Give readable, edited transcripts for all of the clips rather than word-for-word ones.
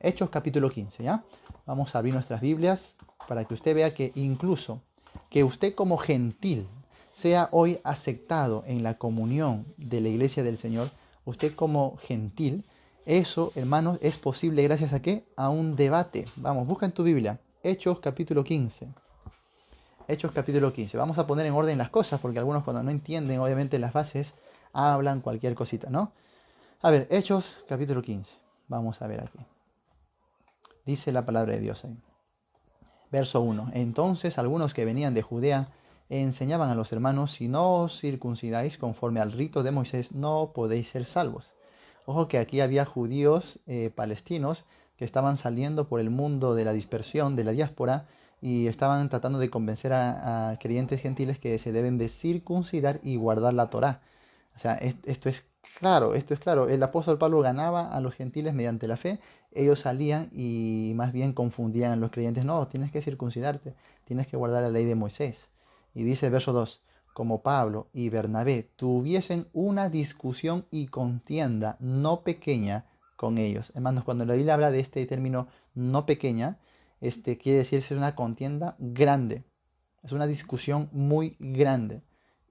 Hechos capítulo 15, ¿ya? Vamos a abrir nuestras Biblias para que usted vea que incluso que usted como gentil sea hoy aceptado en la comunión de la iglesia del Señor, usted como gentil, eso, hermanos, es posible gracias a ¿qué? A un debate. Vamos, busca en tu Biblia, Hechos capítulo 15. Hechos capítulo 15. Vamos a poner en orden las cosas, porque algunos cuando no entienden, obviamente, las bases, hablan cualquier cosita, ¿no? A ver, Hechos capítulo 15. Vamos a ver aquí. Dice la palabra de Dios ahí. Verso 1. Entonces algunos que venían de Judea enseñaban a los hermanos, si no os circuncidáis conforme al rito de Moisés, no podéis ser salvos. Ojo que aquí había judíos palestinos que estaban saliendo por el mundo de la dispersión, de la diáspora, y estaban tratando de convencer a creyentes gentiles que se deben de circuncidar y guardar la Torá. O sea, esto es claro, esto es claro. El apóstol Pablo ganaba a los gentiles mediante la fe. Ellos salían y más bien confundían a los creyentes. No, tienes que circuncidarte, tienes que guardar la ley de Moisés. Y dice el verso 2, como Pablo y Bernabé tuviesen una discusión y contienda no pequeña con ellos. Hermanos, cuando la Biblia habla de este término no pequeña, quiere decir que es una contienda grande. Es una discusión muy grande.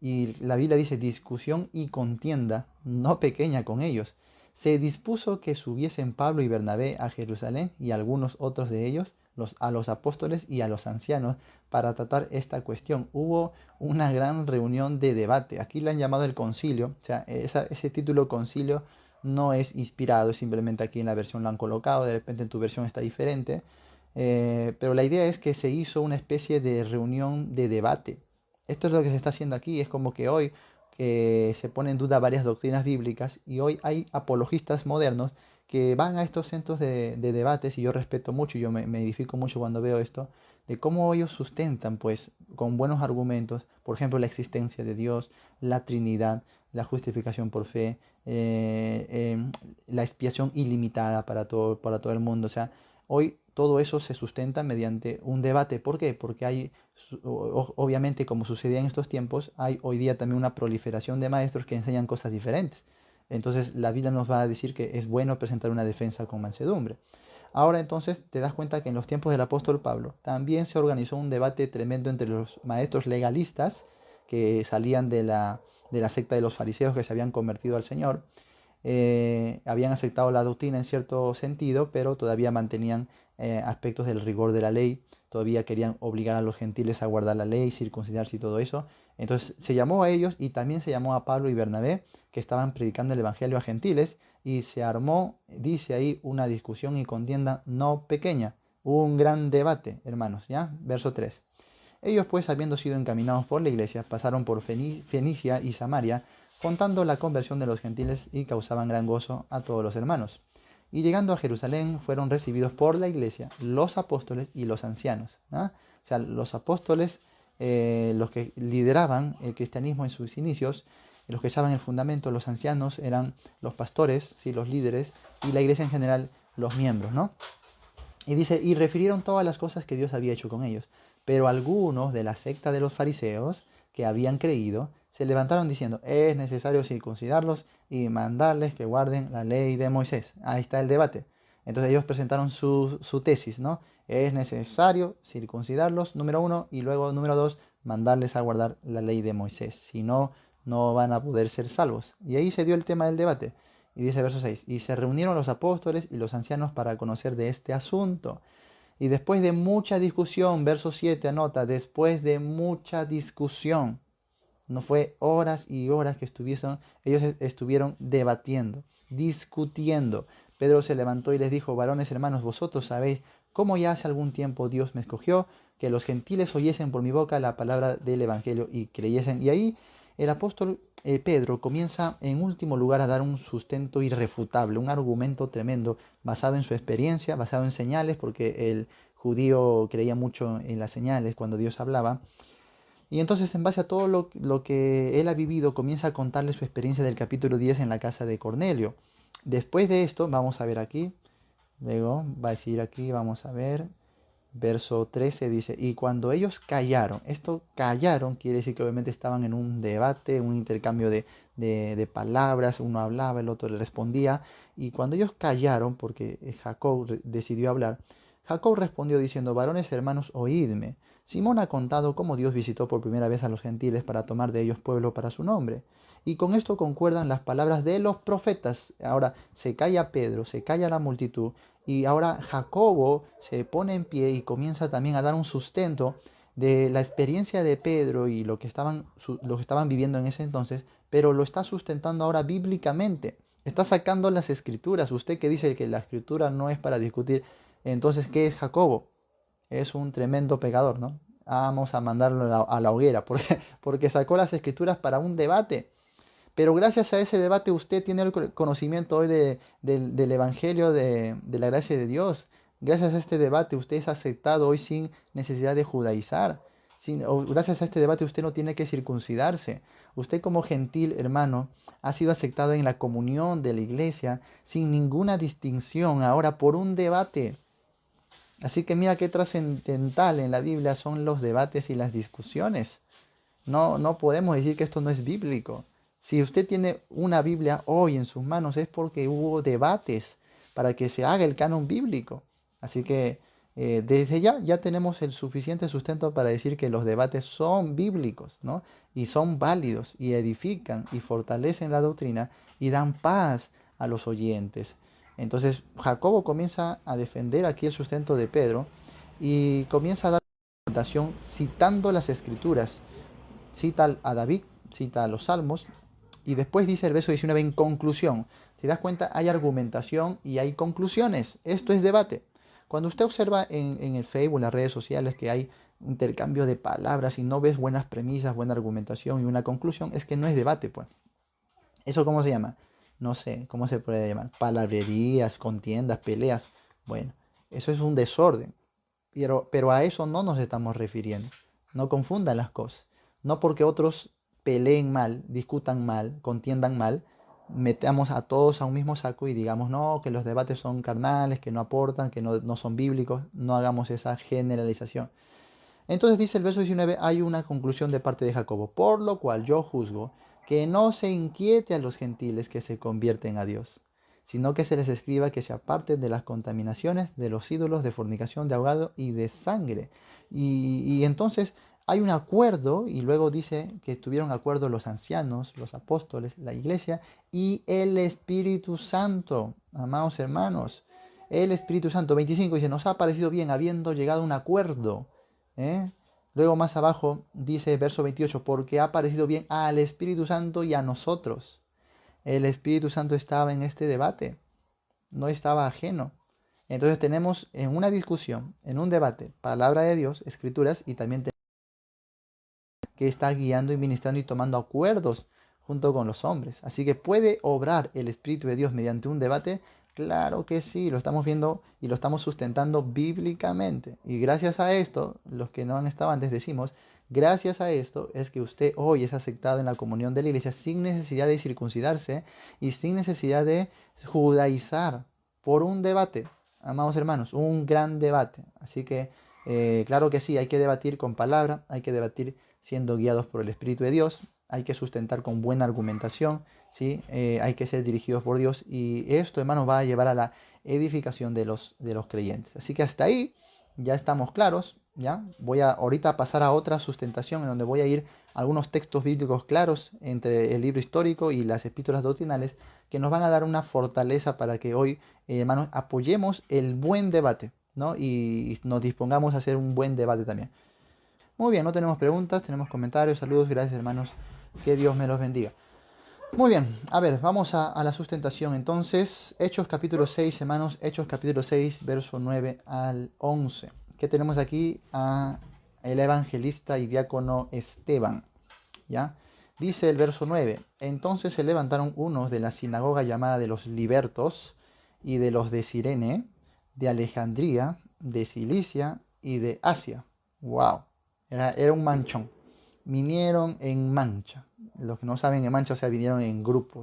Y la Biblia dice discusión y contienda no pequeña con ellos. Se dispuso que subiesen Pablo y Bernabé a Jerusalén y algunos otros de ellos, a los apóstoles y a los ancianos, para tratar esta cuestión. Hubo una gran reunión de debate. Aquí le han llamado el concilio. O sea, ese título concilio no es inspirado, simplemente aquí en la versión lo han colocado, de repente en tu versión está diferente. Pero la idea es que se hizo una especie de reunión de debate. Esto es lo que se está haciendo aquí. Es como que hoy se ponen en duda varias doctrinas bíblicas y hoy hay apologistas modernos que van a estos centros de debates y yo respeto mucho, yo me edifico mucho cuando veo esto, de cómo ellos sustentan pues con buenos argumentos, por ejemplo, la existencia de Dios, la Trinidad, la justificación por fe, la expiación ilimitada para todo el mundo. O sea, hoy todo eso se sustenta mediante un debate. ¿Por qué? Porque hay, obviamente, como sucedía en estos tiempos, hay hoy día también una proliferación de maestros que enseñan cosas diferentes. Entonces, la Biblia nos va a decir que es bueno presentar una defensa con mansedumbre. Ahora entonces te das cuenta que en los tiempos del apóstol Pablo también se organizó un debate tremendo entre los maestros legalistas que salían de la secta de los fariseos que se habían convertido al Señor. Habían aceptado la doctrina en cierto sentido, pero todavía mantenían aspectos del rigor de la ley, todavía querían obligar a los gentiles a guardar la ley, circuncidarse y todo eso. Entonces se llamó a ellos y también se llamó a Pablo y Bernabé, que estaban predicando el evangelio a gentiles, y se armó, dice ahí, una discusión y contienda no pequeña, un gran debate, hermanos, ¿ya? Verso 3. Ellos pues, habiendo sido encaminados por la iglesia, pasaron por Fenicia y Samaria, contando la conversión de los gentiles y causaban gran gozo a todos los hermanos. Y llegando a Jerusalén fueron recibidos por la iglesia, los apóstoles y los ancianos. ¿Ah? O sea, los apóstoles, los que lideraban el cristianismo en sus inicios, los que echaban el fundamento, los ancianos eran los pastores, ¿sí? Los líderes, y la iglesia en general, los miembros, ¿no? Y dice, y refirieron todas las cosas que Dios había hecho con ellos. Pero algunos de la secta de los fariseos que habían creído se levantaron diciendo, es necesario circuncidarlos y mandarles que guarden la ley de Moisés. Ahí está el debate. Entonces ellos presentaron su tesis, ¿no? Es necesario circuncidarlos, número uno, y luego, número dos, mandarles a guardar la ley de Moisés. Si no, no van a poder ser salvos. Y ahí se dio el tema del debate. Y dice verso 6, y se reunieron los apóstoles y los ancianos para conocer de este asunto. Y después de mucha discusión, verso 7 anota, después de mucha discusión, no fue horas y horas que ellos estuvieron debatiendo, discutiendo. Pedro se levantó y les dijo, varones hermanos, vosotros sabéis cómo ya hace algún tiempo Dios me escogió, que los gentiles oyesen por mi boca la palabra del Evangelio y creyesen. Y ahí el apóstol Pedro comienza en último lugar a dar un sustento irrefutable, un argumento tremendo, basado en su experiencia, basado en señales, porque el judío creía mucho en las señales cuando Dios hablaba. Y entonces, en base a todo lo que él ha vivido, comienza a contarle su experiencia del capítulo 10 en la casa de Cornelio. Después de esto, vamos a ver aquí, luego va a decir aquí, vamos a ver, Verso 13 dice, y cuando ellos callaron, esto callaron quiere decir que obviamente estaban en un debate, un intercambio de palabras, uno hablaba, el otro le respondía, y cuando ellos callaron, porque Jacob decidió hablar, Jacob respondió diciendo, varones hermanos, oídme. Simón ha contado cómo Dios visitó por primera vez a los gentiles para tomar de ellos pueblo para su nombre. Y con esto concuerdan las palabras de los profetas. Ahora se calla Pedro, se calla la multitud, y ahora Jacobo se pone en pie y comienza también a dar un sustento de la experiencia de Pedro y lo que estaban viviendo en ese entonces, pero lo está sustentando ahora bíblicamente. Está sacando las escrituras. Usted que dice que la escritura no es para discutir, entonces, ¿qué es Jacobo? Es un tremendo pecador, ¿no? Vamos a mandarlo a la hoguera, porque sacó las escrituras para un debate. Pero gracias a ese debate usted tiene el conocimiento hoy del Evangelio de la gracia de Dios. Gracias a este debate usted es aceptado hoy sin necesidad de judaizar. Gracias a este debate usted no tiene que circuncidarse. Usted como gentil hermano ha sido aceptado en la comunión de la iglesia sin ninguna distinción ahora por un debate. Así que mira qué trascendental en la Biblia son los debates y las discusiones. No podemos decir que esto no es bíblico. Si usted tiene una Biblia hoy en sus manos es porque hubo debates para que se haga el canon bíblico. Así que desde ya tenemos el suficiente sustento para decir que los debates son bíblicos, ¿no? Y son válidos y edifican y fortalecen la doctrina y dan paz a los oyentes. Entonces Jacobo comienza a defender aquí el sustento de Pedro y comienza a dar argumentación citando las escrituras. Cita a David, cita a los salmos, y después dice el verso 19 en conclusión. ¿Te das cuenta? Hay argumentación y hay conclusiones. Esto es debate. Cuando usted observa en el Facebook, en las redes sociales, que hay intercambio de palabras y no ves buenas premisas, buena argumentación y una conclusión, es que no es debate, pues. ¿Eso cómo se llama? No sé, ¿cómo se puede llamar? Palabrerías, contiendas, peleas. Bueno, eso es un desorden. Pero a eso no nos estamos refiriendo. No confundan las cosas. No porque otros peleen mal, discutan mal, contiendan mal, metamos a todos a un mismo saco y digamos, no, que los debates son carnales, que no aportan, que no son bíblicos. No hagamos esa generalización. Entonces dice el verso 19, hay una conclusión de parte de Jacobo, por lo cual yo juzgo que no se inquiete a los gentiles que se convierten a Dios, sino que se les escriba que se aparten de las contaminaciones, de los ídolos, de fornicación, de ahogado y de sangre. Y entonces hay un acuerdo, y luego dice que tuvieron acuerdo los ancianos, los apóstoles, la iglesia y el Espíritu Santo, amados hermanos. El Espíritu Santo, 25, dice, nos ha parecido bien habiendo llegado a un acuerdo. ¿eh? Luego más abajo dice verso 28, porque ha parecido bien al Espíritu Santo y a nosotros. El Espíritu Santo estaba en este debate, no estaba ajeno. Entonces tenemos en una discusión, en un debate, palabra de Dios, escrituras, y también que está guiando y ministrando y tomando acuerdos junto con los hombres. Así que puede obrar el Espíritu de Dios mediante un debate. Claro que sí, lo estamos viendo y lo estamos sustentando bíblicamente. Y gracias a esto, los que no han estado antes decimos, gracias a esto es que usted hoy es aceptado en la comunión de la iglesia sin necesidad de circuncidarse y sin necesidad de judaizar por un debate, amados hermanos, un gran debate. Así que, claro que sí, hay que debatir con palabra, hay que debatir siendo guiados por el Espíritu de Dios, hay que sustentar con buena argumentación, ¿sí? Hay que ser dirigidos por Dios y esto, hermanos, va a llevar a la edificación de los creyentes. Así que hasta ahí ya estamos claros, ¿ya? Voy a ahorita pasar a otra sustentación en donde voy a ir a algunos textos bíblicos claros entre el libro histórico y las epístolas doctrinales que nos van a dar una fortaleza para que hoy, hermanos, apoyemos el buen debate, ¿no? Y nos dispongamos a hacer un buen debate también. Muy bien, no tenemos preguntas, tenemos comentarios, saludos, gracias hermanos, que Dios me los bendiga. Muy bien, a ver, vamos a la sustentación entonces. Hechos capítulo 6, hermanos, Hechos capítulo 6, verso 9 al 11. Que tenemos aquí a el evangelista y diácono Esteban, ¿ya? Dice el verso 9, entonces se levantaron unos de la sinagoga llamada de los libertos y de los de Cirene, de Alejandría, de Cilicia y de Asia. ¡Wow! Era un manchón. Vinieron en mancha. Los que no saben en mancha, o sea, vinieron en grupo.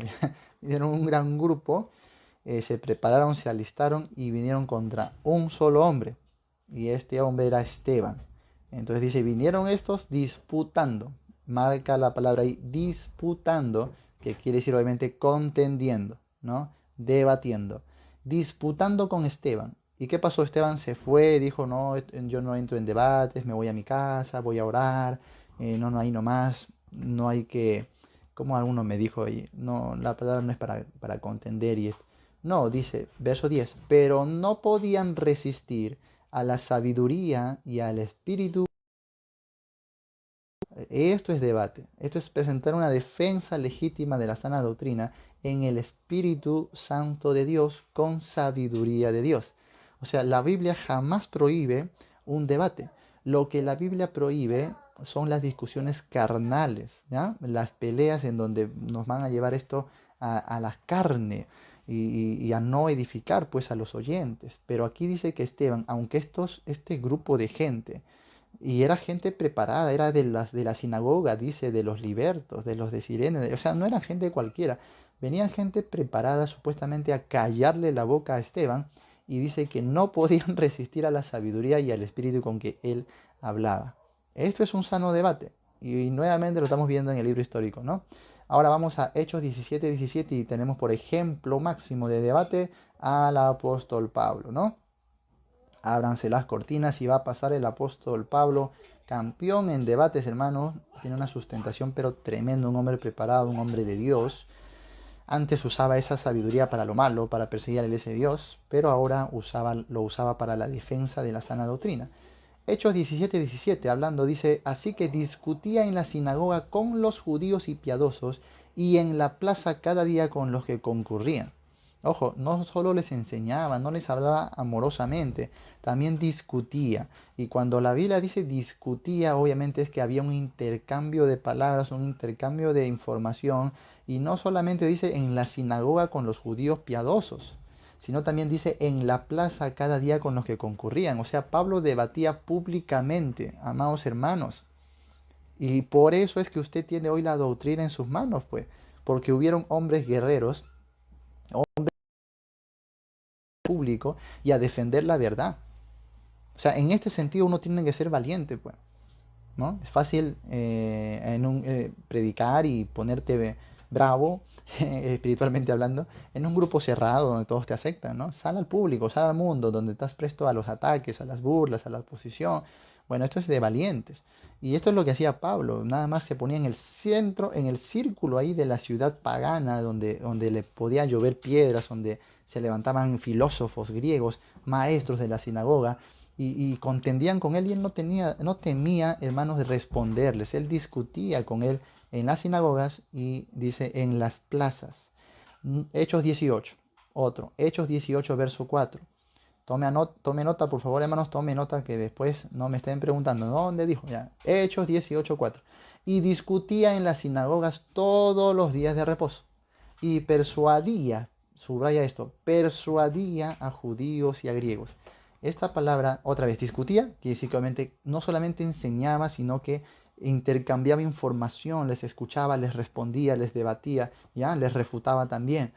Vinieron un gran grupo, se prepararon, se alistaron y vinieron contra un solo hombre. y este hombre era Esteban. Entonces dice, vinieron estos disputando, marca la palabra ahí, disputando, que quiere decir obviamente contendiendo, ¿no? Debatiendo, disputando con Esteban. ¿Y qué pasó? Esteban se fue, dijo, no, yo no entro en debates, me voy a mi casa, voy a orar, no, ahí nomás, no hay que, como alguno me dijo ahí, no, la palabra no es para contender y esto. No, dice, verso 10, pero no podían resistir a la sabiduría y al espíritu. Esto es debate, esto es presentar una defensa legítima de la sana doctrina en el Espíritu Santo de Dios con sabiduría de Dios. O sea, la Biblia jamás prohíbe un debate. Lo que la Biblia prohíbe son las discusiones carnales, ¿ya? Las peleas en donde nos van a llevar esto a la carne y a no edificar pues a los oyentes. Pero aquí dice que Esteban, aunque este grupo de gente, y era gente preparada, era de la sinagoga, dice, de los libertos, de los de Sirene, o sea, no eran gente cualquiera. Venían gente preparada supuestamente a callarle la boca a Esteban y dice que no podían resistir a la sabiduría y al espíritu con que él hablaba. Esto es un sano debate y nuevamente lo estamos viendo en el libro histórico, ¿no? Ahora vamos a Hechos 17:17 y tenemos por ejemplo máximo de debate al apóstol Pablo, ¿no? Ábranse las cortinas y va a pasar el apóstol Pablo, campeón en debates, hermanos. Tiene una sustentación, pero tremendo, un hombre preparado, un hombre de Dios. Antes usaba esa sabiduría para lo malo, para perseguir a la iglesia de Dios, pero ahora lo usaba para la defensa de la sana doctrina. Hechos 17:17, hablando, dice, así que discutía en la sinagoga con los judíos y piadosos, y en la plaza cada día con los que concurrían. Ojo, no solo les enseñaba, no les hablaba amorosamente, también discutía. Y cuando la Biblia dice discutía, obviamente es que había un intercambio de palabras, un intercambio de información, y no solamente dice en la sinagoga con los judíos piadosos, sino también dice en la plaza cada día con los que concurrían. O sea, Pablo debatía públicamente, amados hermanos. Y por eso es que usted tiene hoy la doctrina en sus manos, pues, porque hubieron hombres guerreros, hombres públicos, y a defender la verdad. O sea, en este sentido uno tiene que ser valiente, pues, ¿no? Es fácil predicar y ponerte bravo, espiritualmente hablando, en un grupo cerrado donde todos te aceptan, ¿no? Sal al público, sal al mundo, donde estás presto a los ataques, a las burlas, a la oposición. Bueno, esto es de valientes. Y esto es lo que hacía Pablo, nada más se ponía en el centro, en el círculo ahí de la ciudad pagana, donde le podía llover piedras, donde se levantaban filósofos griegos, maestros de la sinagoga, y contendían con él y él no temía, hermanos, de responderles. Él discutía con él en las sinagogas y dice en las plazas. Hechos 18, otro. Hechos 18, verso 4. Tome nota, por favor, hermanos, tome nota que después no me estén preguntando, ¿dónde dijo? Ya. Hechos 18, 4. Y discutía en las sinagogas todos los días de reposo y persuadía, subraya esto, persuadía a judíos y a griegos. Esta palabra, otra vez, discutía, que básicamente no solamente enseñaba, sino que intercambiaba información, les escuchaba, les respondía, les debatía, ya, les refutaba también.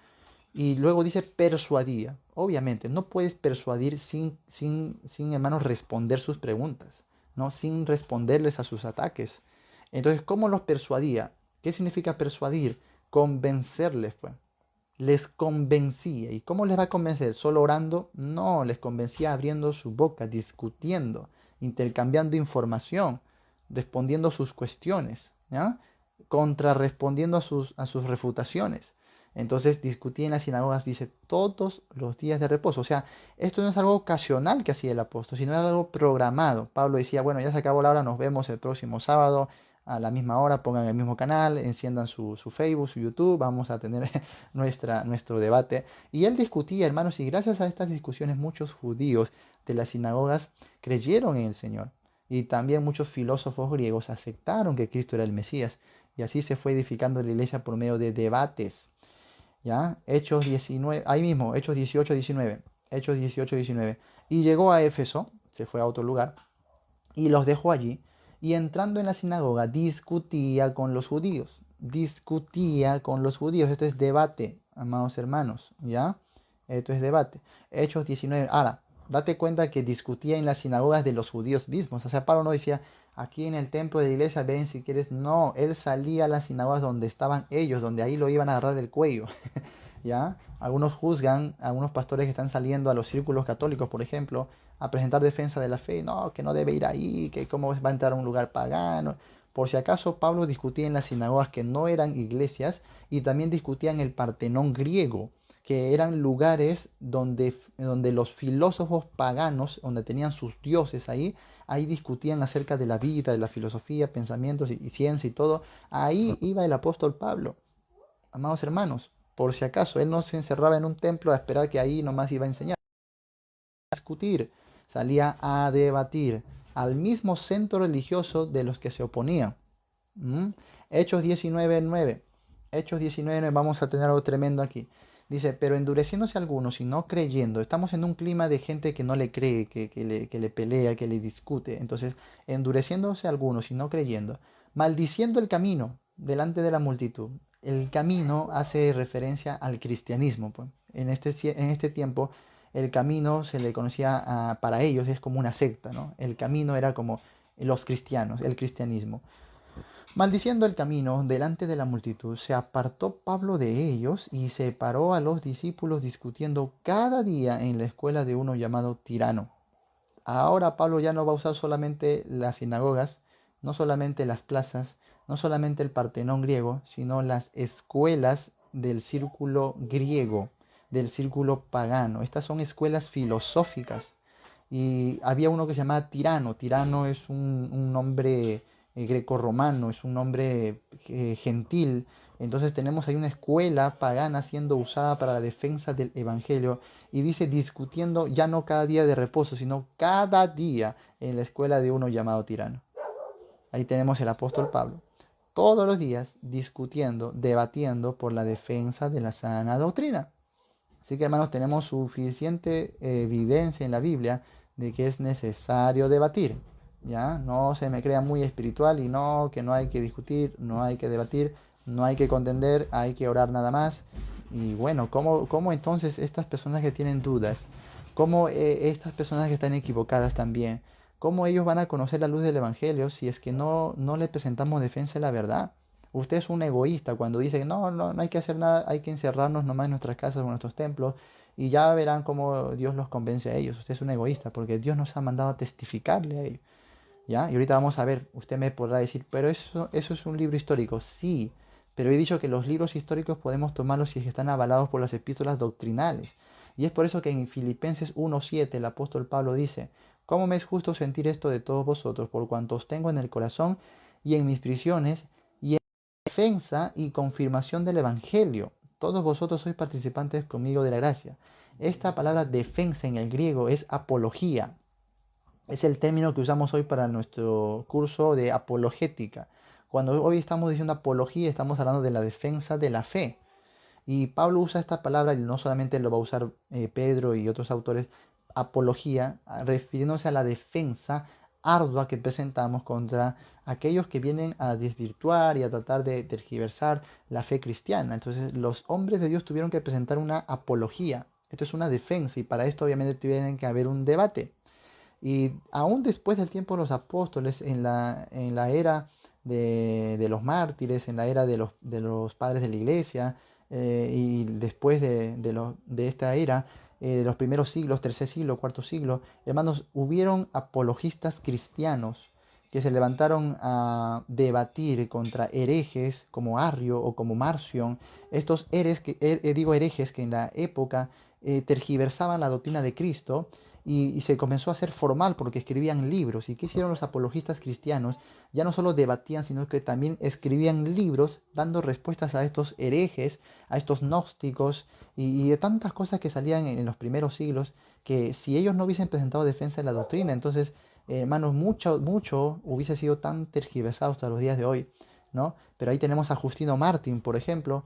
Y luego dice persuadía. Obviamente, no puedes persuadir sin hermanos, responder sus preguntas, ¿no? Sin responderles a sus ataques. Entonces, ¿cómo los persuadía? ¿Qué significa persuadir? Convencerles, pues. Les convencía. ¿Y cómo les va a convencer? ¿Solo orando? No, les convencía abriendo su boca, discutiendo, intercambiando información, respondiendo sus cuestiones, ¿ya? Contrarrespondiendo a sus refutaciones. Entonces discutía en las sinagogas, dice, todos los días de reposo. O sea, esto no es algo ocasional que hacía el apóstol, sino era algo programado. Pablo decía, bueno, ya se acabó la hora, nos vemos el próximo sábado a la misma hora, pongan el mismo canal, enciendan su Facebook, su YouTube, vamos a tener nuestro debate. Y él discutía, hermanos, y gracias a estas discusiones muchos judíos de las sinagogas creyeron en el Señor. Y también muchos filósofos griegos aceptaron que Cristo era el Mesías. Y así se fue edificando la iglesia por medio de debates. ¿Ya? Hechos 19, ahí mismo, Hechos 18, 19. Hechos 18, 19. Y llegó a Éfeso, se fue a otro lugar, y los dejó allí. Y entrando en la sinagoga, discutía con los judíos. Discutía con los judíos. Esto es debate, amados hermanos. ¿Ya? Esto es debate. Hechos 19. Ahora, Date cuenta que discutía en las sinagogas de los judíos mismos. O sea, Pablo no decía, aquí en el templo de la iglesia, ven si quieres. No, él salía a las sinagogas donde estaban ellos, donde ahí lo iban a agarrar del cuello. ¿Ya? Algunos juzgan, algunos pastores que están saliendo a los círculos católicos, por ejemplo, a presentar defensa de la fe. No, que no debe ir ahí, que cómo va a entrar a un lugar pagano. Por si acaso, Pablo discutía en las sinagogas que no eran iglesias y también discutía en el Partenón griego, que eran lugares donde los filósofos paganos, donde tenían sus dioses ahí discutían acerca de la vida, de la filosofía, pensamientos y ciencia y todo. Ahí iba el apóstol Pablo, amados hermanos, por si acaso, él no se encerraba en un templo a esperar que ahí nomás iba a enseñar, a discutir, salía a debatir al mismo centro religioso de los que se oponían. ¿Mm? Hechos 19:9. Hechos 19:9, vamos a tener algo tremendo aquí. Dice, pero endureciéndose algunos y no creyendo, estamos en un clima de gente que no le cree, que le pelea, que le discute. Entonces, endureciéndose algunos y no creyendo, maldiciendo el camino delante de la multitud. El camino hace referencia al cristianismo, pues. En este tiempo, el camino se le conocía para ellos, es como una secta, ¿no? El camino era como los cristianos, el cristianismo. Maldiciendo el camino delante de la multitud, se apartó Pablo de ellos y separó a los discípulos discutiendo cada día en la escuela de uno llamado Tirano. Ahora Pablo ya no va a usar solamente las sinagogas, no solamente las plazas, no solamente el Partenón griego, sino las escuelas del círculo griego, del círculo pagano. Estas son escuelas filosóficas. Y había uno que se llamaba Tirano. Tirano es un nombre grecorromano, es un nombre gentil. Entonces tenemos ahí una escuela pagana siendo usada para la defensa del Evangelio y dice discutiendo ya no cada día de reposo, sino cada día en la escuela de uno llamado Tirano. Ahí tenemos el apóstol Pablo, todos los días discutiendo, debatiendo por la defensa de la sana doctrina. Así que hermanos, tenemos suficiente evidencia en la Biblia de que es necesario debatir. ¿Ya? No se me crea muy espiritual y no, que no hay que discutir, no hay que debatir, no hay que contender, hay que orar nada más. Y bueno, ¿cómo entonces estas personas que tienen dudas, cómo estas personas que están equivocadas también, cómo ellos van a conocer la luz del Evangelio si es que no les presentamos defensa de la verdad? Usted es un egoísta cuando dice, no hay que hacer nada, hay que encerrarnos nomás en nuestras casas o en nuestros templos y ya verán cómo Dios los convence a ellos. Usted es un egoísta porque Dios nos ha mandado a testificarle a ellos. ¿Ya? Y ahorita vamos a ver, usted me podrá decir, pero eso es un libro histórico. Sí, pero he dicho que los libros históricos podemos tomarlos si están avalados por las epístolas doctrinales. Y es por eso que en Filipenses 1:7 el apóstol Pablo dice, ¿cómo me es justo sentir esto de todos vosotros, por cuanto os tengo en el corazón y en mis prisiones y en defensa y confirmación del Evangelio? Todos vosotros sois participantes conmigo de la gracia. Esta palabra defensa en el griego es apología. Es el término que usamos hoy para nuestro curso de apologética. Cuando hoy estamos diciendo apología, estamos hablando de la defensa de la fe. Y Pablo usa esta palabra, y no solamente lo va a usar Pedro y otros autores, apología, refiriéndose a la defensa ardua que presentamos contra aquellos que vienen a desvirtuar y a tratar de tergiversar la fe cristiana. Entonces los hombres de Dios tuvieron que presentar una apología. Esto es una defensa y para esto obviamente tiene que haber un debate. Y aún después del tiempo de los apóstoles, en la era de los mártires, en la era de los padres de la iglesia, y después de esta era, de los primeros siglos, tercer siglo, cuarto siglo, hermanos, hubieron apologistas cristianos que se levantaron a debatir contra herejes como Arrio o como Marción, estos herejes que en la época tergiversaban la doctrina de Cristo y se comenzó a hacer formal porque escribían libros. ¿Y qué hicieron los apologistas cristianos? Ya no solo debatían, sino que también escribían libros dando respuestas a estos herejes, a estos gnósticos y de tantas cosas que salían en los primeros siglos, que si ellos no hubiesen presentado defensa de la doctrina, entonces, hermanos, mucho hubiese sido tan tergiversado hasta los días de hoy, ¿no? Pero ahí tenemos a Justino Mártir, por ejemplo,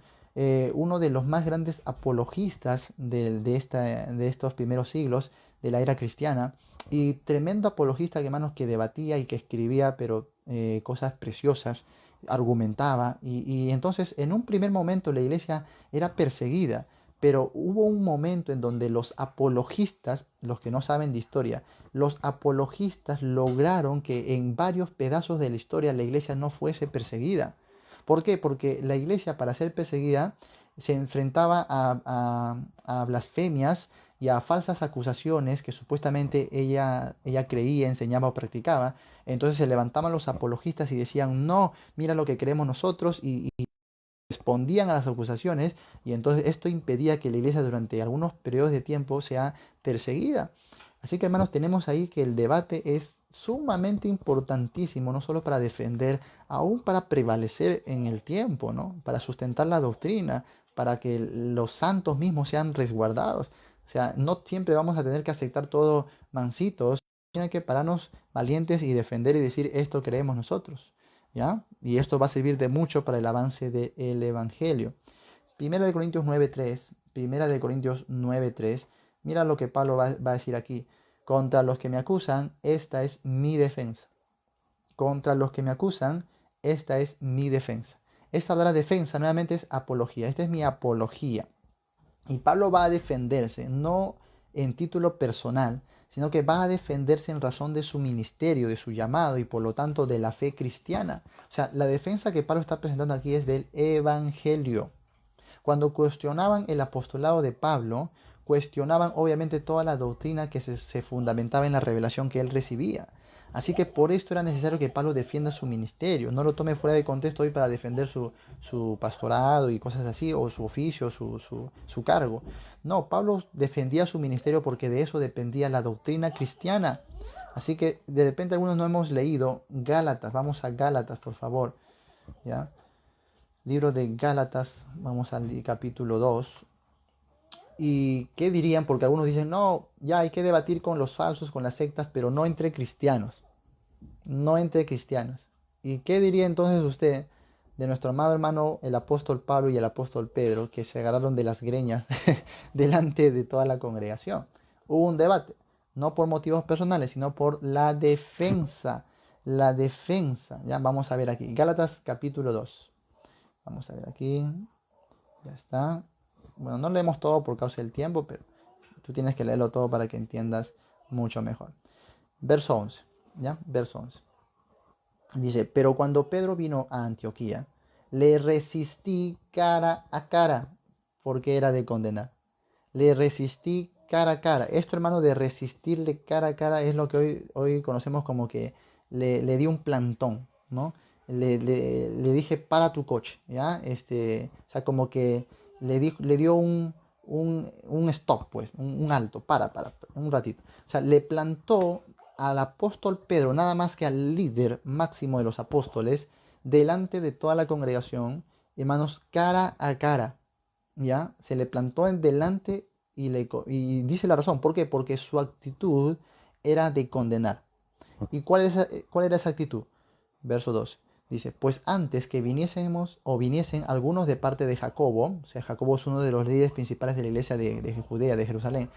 uno de los más grandes apologistas de estos primeros siglos, de la era cristiana, y tremendo apologista, hermanos, que debatía y que escribía, pero cosas preciosas, argumentaba, y entonces en un primer momento la iglesia era perseguida, Pero hubo un momento en donde los apologistas, los que no saben de historia, los apologistas lograron que en varios pedazos de la historia la iglesia no fuese perseguida. ¿Por qué? Porque la iglesia, para ser perseguida, se enfrentaba a blasfemias y a falsas acusaciones que supuestamente ella creía, enseñaba o practicaba. Entonces se levantaban los apologistas y decían, no, mira lo que creemos nosotros, y respondían a las acusaciones, y entonces esto impedía que la iglesia durante algunos periodos de tiempo sea perseguida. Así que, hermanos, tenemos ahí que el debate es sumamente importantísimo, no solo para defender, aún para prevalecer en el tiempo, ¿no? Para sustentar la doctrina, para que los santos mismos sean resguardados. O sea, no siempre vamos a tener que aceptar todo mansitos, tiene que pararnos valientes y defender y decir, esto creemos nosotros, ¿ya? Y esto va a servir de mucho para el avance del Evangelio. Primera de Corintios 9:3, Primera de Corintios 9:3, mira lo que Pablo va a decir aquí. Contra los que me acusan, esta es mi defensa. Contra los que me acusan, esta es mi defensa. Esta palabra defensa nuevamente es apología. Esta es mi apología. Y Pablo va a defenderse, no en título personal, sino que va a defenderse en razón de su ministerio, de su llamado y por lo tanto de la fe cristiana. O sea, la defensa que Pablo está presentando aquí es del Evangelio. Cuando cuestionaban el apostolado de Pablo, cuestionaban obviamente toda la doctrina que se fundamentaba en la revelación que él recibía. Así que por esto era necesario que Pablo defienda su ministerio, no lo tome fuera de contexto hoy para defender su pastorado y cosas así, o su oficio, su cargo. No, Pablo defendía su ministerio porque de eso dependía la doctrina cristiana. Así que de repente algunos no hemos leído Gálatas, vamos a Gálatas, por favor, ¿ya? Libro de Gálatas, vamos al capítulo 2. ¿Y qué dirían? Porque algunos dicen, no, ya hay que debatir con los falsos, con las sectas, pero no entre cristianos. No entre cristianos. ¿Y qué diría entonces usted de nuestro amado hermano, el apóstol Pablo y el apóstol Pedro, que se agarraron de las greñas delante de toda la congregación? Hubo un debate, no por motivos personales, sino por la defensa. La defensa. Ya vamos a ver aquí. Gálatas capítulo 2. Vamos a ver aquí. Ya está. Bueno, no leemos todo por causa del tiempo, pero tú tienes que leerlo todo para que entiendas mucho mejor. Verso 11. ¿Ya? Verso 11. Dice, pero cuando Pedro vino a Antioquía, le resistí cara a cara, porque era de condenar. Le resistí cara a cara. Esto, hermano, de resistirle cara a cara es lo que hoy conocemos como que le di un plantón, ¿no? Le dije, para tu coche, ¿ya? O sea, como que le dio un stop, pues, un alto, para, un ratito. O sea, le plantó al apóstol Pedro, nada más que al líder máximo de los apóstoles, delante de toda la congregación, hermanos, cara a cara, ¿ya? Se le plantó en delante y dice la razón. ¿Por qué? Porque su actitud era de condenar. ¿Y cuál era esa actitud? Verso 2. Dice, pues antes que viniésemos o viniesen algunos de parte de Jacobo, o sea, Jacobo es uno de los líderes principales de la iglesia de Judea, de Jerusalén,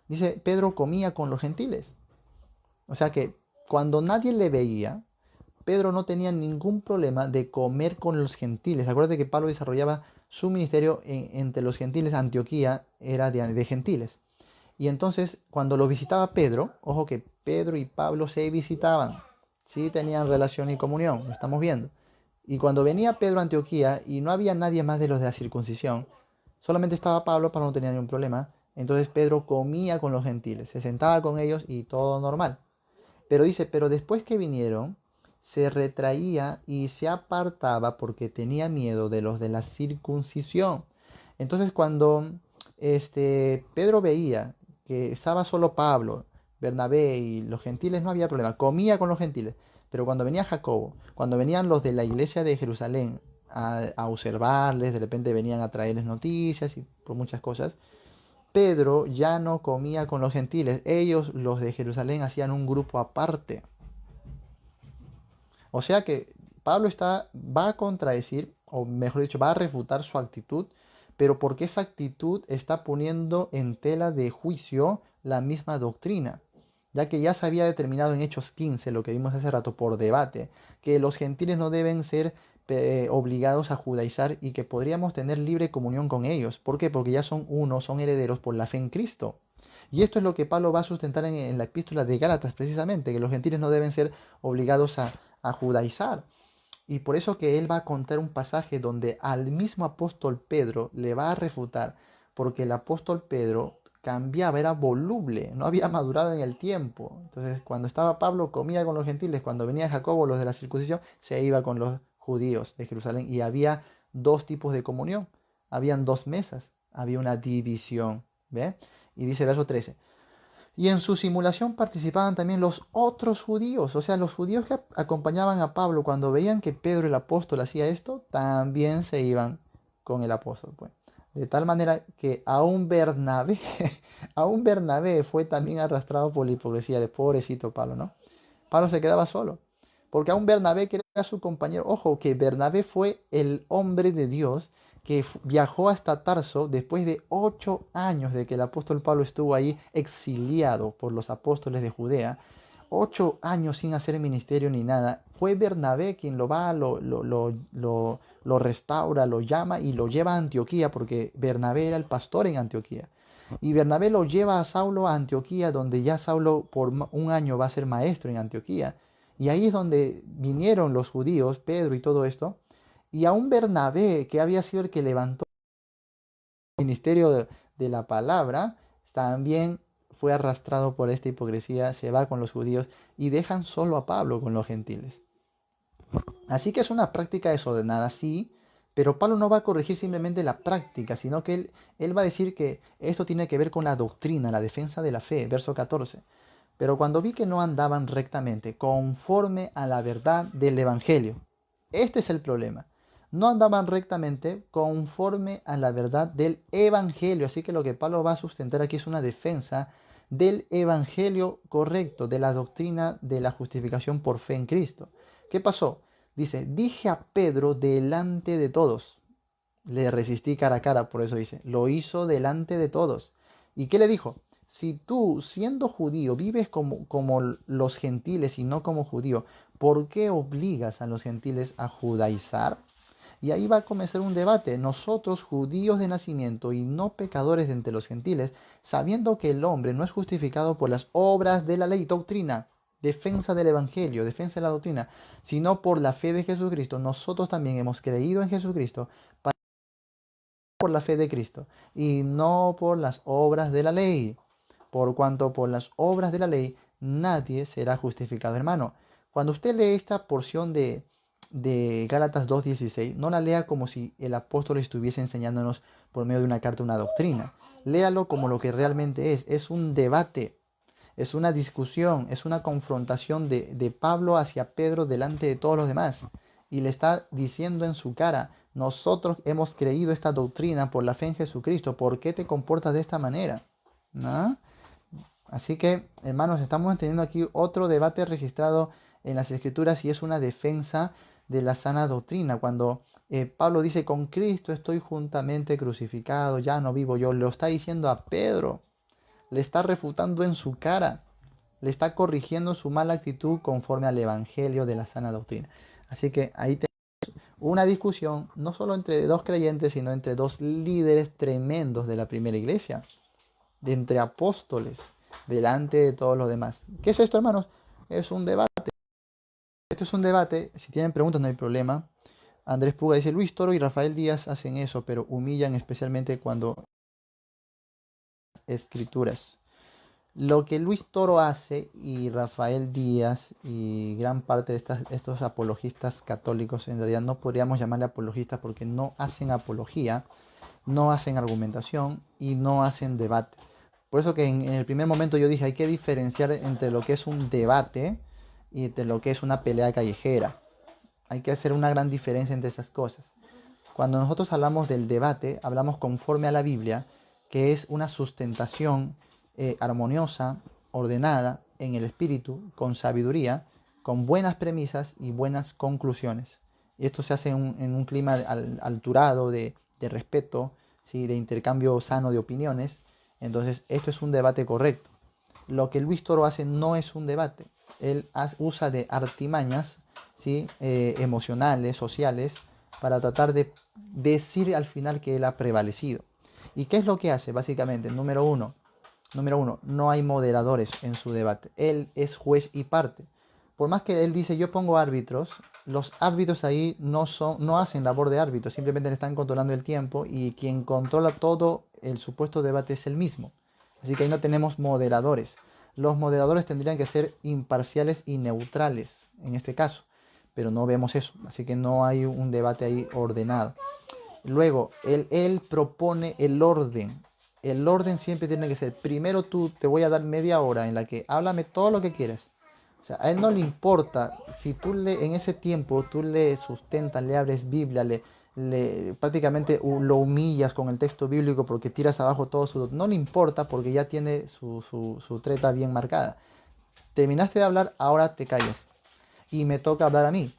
dice, Pedro comía con los gentiles. O sea que cuando nadie le veía, Pedro no tenía ningún problema de comer con los gentiles. Acuérdate que Pablo desarrollaba su ministerio entre los gentiles. Antioquía era de gentiles. Y entonces, cuando lo visitaba Pedro, ojo que Pedro y Pablo se visitaban, sí tenían relación y comunión, lo estamos viendo. Y cuando venía Pedro a Antioquía y no había nadie más de los de la circuncisión, solamente estaba Pablo, Pablo no tenía ningún problema. Entonces Pedro comía con los gentiles, se sentaba con ellos y todo normal. Pero dice, pero después que vinieron, se retraía y se apartaba porque tenía miedo de los de la circuncisión. Entonces cuando Pedro veía que estaba solo Pablo, Bernabé y los gentiles, no había problema, comía con los gentiles. Pero cuando venía Jacobo, cuando venían los de la iglesia de Jerusalén a observarles, de repente venían a traerles noticias y por muchas cosas, Pedro ya no comía con los gentiles. Ellos, los de Jerusalén, hacían un grupo aparte. O sea que Pablo va a contradecir, o mejor dicho, va a refutar su actitud, pero porque esa actitud está poniendo en tela de juicio la misma doctrina, ya que ya se había determinado en Hechos 15, lo que vimos hace rato por debate, que los gentiles no deben ser obligados a judaizar y que podríamos tener libre comunión con ellos. ¿Por qué? Porque ya son uno, son herederos por la fe en Cristo. Y esto es lo que Pablo va a sustentar en la epístola de Gálatas, precisamente, que los gentiles no deben ser obligados a judaizar. Y por eso que él va a contar un pasaje donde al mismo apóstol Pedro le va a refutar, porque el apóstol Pedro cambiaba, era voluble, no había madurado en el tiempo. Entonces, cuando estaba Pablo, comía con los gentiles, cuando venía Jacobo, los de la circuncisión, se iba con los judíos de Jerusalén. Y había dos tipos de comunión, habían dos mesas, había una división. ¿Ve? Y dice verso 13. Y en su simulación participaban también los otros judíos, o sea, los judíos que acompañaban a Pablo cuando veían que Pedro el apóstol hacía esto, también se iban con el apóstol, pues. De tal manera que aún Bernabé, aún Bernabé fue también arrastrado por la hipocresía de pobrecito Pablo, ¿no? Pablo se quedaba solo, porque aún Bernabé, que era su compañero, ojo, que Bernabé fue el hombre de Dios que viajó hasta Tarso después de 8 años de que el apóstol Pablo estuvo ahí exiliado por los apóstoles de Judea, 8 años sin hacer ministerio ni nada. Fue Bernabé quien lo va, lo restaura, lo llama y lo lleva a Antioquía, porque Bernabé era el pastor en Antioquía. Y Bernabé lo lleva a Saulo a Antioquía, donde ya Saulo por un año va a ser maestro en Antioquía. Y ahí es donde vinieron los judíos, Pedro y todo esto. Y aún Bernabé, que había sido el que levantó el ministerio de la palabra, también fue arrastrado por esta hipocresía, se va con los judíos y dejan solo a Pablo con los gentiles. Así que es una práctica desordenada, sí, pero Pablo no va a corregir simplemente la práctica, sino que él va a decir que esto tiene que ver con la doctrina, la defensa de la fe, verso 14. Pero cuando vi que no andaban rectamente, conforme a la verdad del Evangelio, este es el problema. No andaban rectamente conforme a la verdad del Evangelio. Así que lo que Pablo va a sustentar aquí es una defensa del Evangelio correcto, de la doctrina de la justificación por fe en Cristo. ¿Qué pasó? Dice, dije a Pedro delante de todos. Le resistí cara a cara, por eso dice, lo hizo delante de todos. ¿Y qué le dijo? Si tú, siendo judío, vives como los gentiles y no como judío, ¿por qué obligas a los gentiles a judaizar? Y ahí va a comenzar un debate. Nosotros, judíos de nacimiento y no pecadores de entre los gentiles, sabiendo que el hombre no es justificado por las obras de la ley, doctrina, defensa del Evangelio, defensa de la doctrina, sino por la fe de Jesucristo, nosotros también hemos creído en Jesucristo por la fe de Cristo y no por las obras de la ley, por cuanto por las obras de la ley nadie será justificado, hermano. Cuando usted lee esta porción de Gálatas 2:16, no la lea como si el apóstol estuviese enseñándonos por medio de una carta una doctrina. Léalo como lo que realmente es un debate, es una discusión, es una confrontación de Pablo hacia Pedro delante de todos los demás. Y le está diciendo en su cara, nosotros hemos creído esta doctrina por la fe en Jesucristo, ¿por qué te comportas de esta manera? ¿No? Así que, hermanos, estamos teniendo aquí otro debate registrado en las Escrituras y es una defensa de la sana doctrina. Cuando Pablo dice, con Cristo estoy juntamente crucificado, ya no vivo yo, lo está diciendo a Pedro, le está refutando en su cara, le está corrigiendo su mala actitud conforme al Evangelio de la sana doctrina. Así que ahí tenemos una discusión, no solo entre dos creyentes, sino entre dos líderes tremendos de la primera iglesia, de entre apóstoles, delante de todos los demás. ¿Qué es esto, hermanos? Es un debate. Esto es un debate. Si tienen preguntas, no hay problema. Andrés Puga dice, Luis Toro y Rafael Díaz hacen eso, pero humillan especialmente cuando escrituras. Lo que Luis Toro hace y Rafael Díaz y gran parte de estos apologistas católicos, en realidad no podríamos llamarle apologistas porque no hacen apología, no hacen argumentación y no hacen debate. Por eso que en el primer momento yo dije hay que diferenciar entre lo que es un debate y entre lo que es una pelea callejera. Hay que hacer una gran diferencia entre esas cosas. Cuando nosotros hablamos del debate, hablamos conforme a la Biblia, que es una sustentación armoniosa, ordenada, en el espíritu, con sabiduría, con buenas premisas y buenas conclusiones. Y esto se hace en un clima alturado de respeto, ¿sí? De intercambio sano de opiniones. Entonces, esto es un debate correcto. Lo que Luis Toro hace no es un debate. Él usa de artimañas, ¿sí? Emocionales, sociales, para tratar de decir al final que él ha prevalecido. ¿Y qué es lo que hace? Básicamente, número uno, no hay moderadores en su debate. Él es juez y parte. Por más que él dice, yo pongo árbitros, los árbitros ahí no hacen labor de árbitros, simplemente le están controlando el tiempo y quien controla todo el supuesto debate es él mismo. Así que ahí no tenemos moderadores. Los moderadores tendrían que ser imparciales y neutrales en este caso, pero no vemos eso, así que no hay un debate ahí ordenado. Luego, él propone el orden. El orden siempre tiene que ser, primero tú te voy a dar media hora en la que háblame todo lo que quieras. O sea, a él no le importa si en ese tiempo tú le sustentas, le abres Biblia, prácticamente lo humillas con el texto bíblico porque tiras abajo todo su... No le importa porque ya tiene su treta bien marcada. Terminaste de hablar, ahora te callas. Y me toca hablar a mí.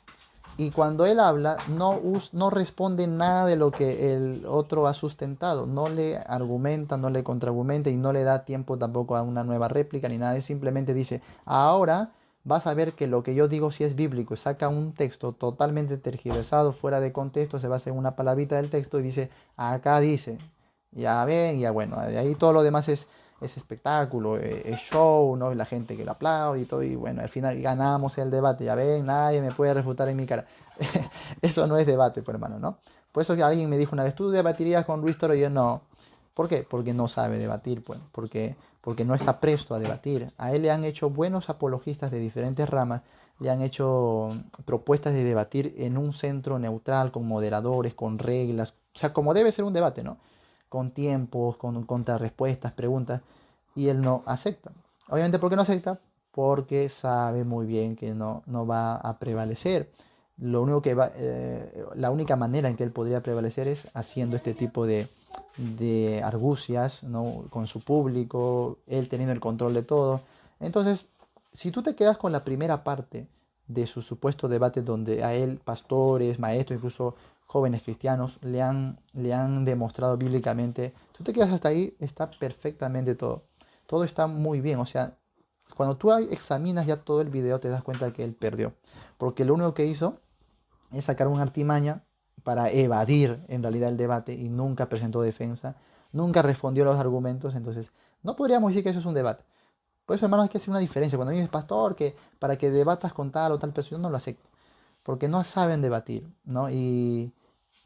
Y cuando él habla, no responde nada de lo que el otro ha sustentado. No le argumenta, no le contraargumenta y no le da tiempo tampoco a una nueva réplica ni nada. Simplemente dice, ahora vas a ver que lo que yo digo sí es bíblico. Saca un texto totalmente tergiversado, fuera de contexto, se basa en una palabrita del texto y dice, acá dice. Ya ven, ya bueno, de ahí todo lo demás es espectáculo, es show, ¿no? La gente que lo aplaude y todo, y bueno, al final ganamos el debate, ya ven, nadie me puede refutar en mi cara. Eso no es debate, pues, hermano, ¿no? Por eso que alguien me dijo una vez, ¿tú debatirías con Luis Toro? Y yo no. ¿Por qué? Porque no sabe debatir, pues, porque no está presto a debatir. A él le han hecho buenos apologistas de diferentes ramas, le han hecho propuestas de debatir en un centro neutral, con moderadores, con reglas, o sea, como debe ser un debate, ¿no? Con tiempos, con contrarrespuestas, preguntas, y él no acepta. Obviamente, ¿por qué no acepta? Porque sabe muy bien que no va a prevalecer. La única manera en que él podría prevalecer es haciendo este tipo de argucias, ¿no? Con su público, él teniendo el control de todo. Entonces, si tú te quedas con la primera parte de su supuesto debate donde a él pastores, maestros, incluso jóvenes cristianos le han demostrado bíblicamente, tú te quedas hasta ahí, está perfectamente todo. Todo está muy bien, o sea, cuando tú examinas ya todo el video te das cuenta que él perdió, porque lo único que hizo es sacar una artimaña para evadir en realidad el debate y nunca presentó defensa, nunca respondió a los argumentos, entonces no podríamos decir que eso es un debate. Por eso, hermano, hay que hacer una diferencia. Cuando dices, pastor, que para que debatas con tal o tal persona, yo no lo acepto, porque no saben debatir, ¿no?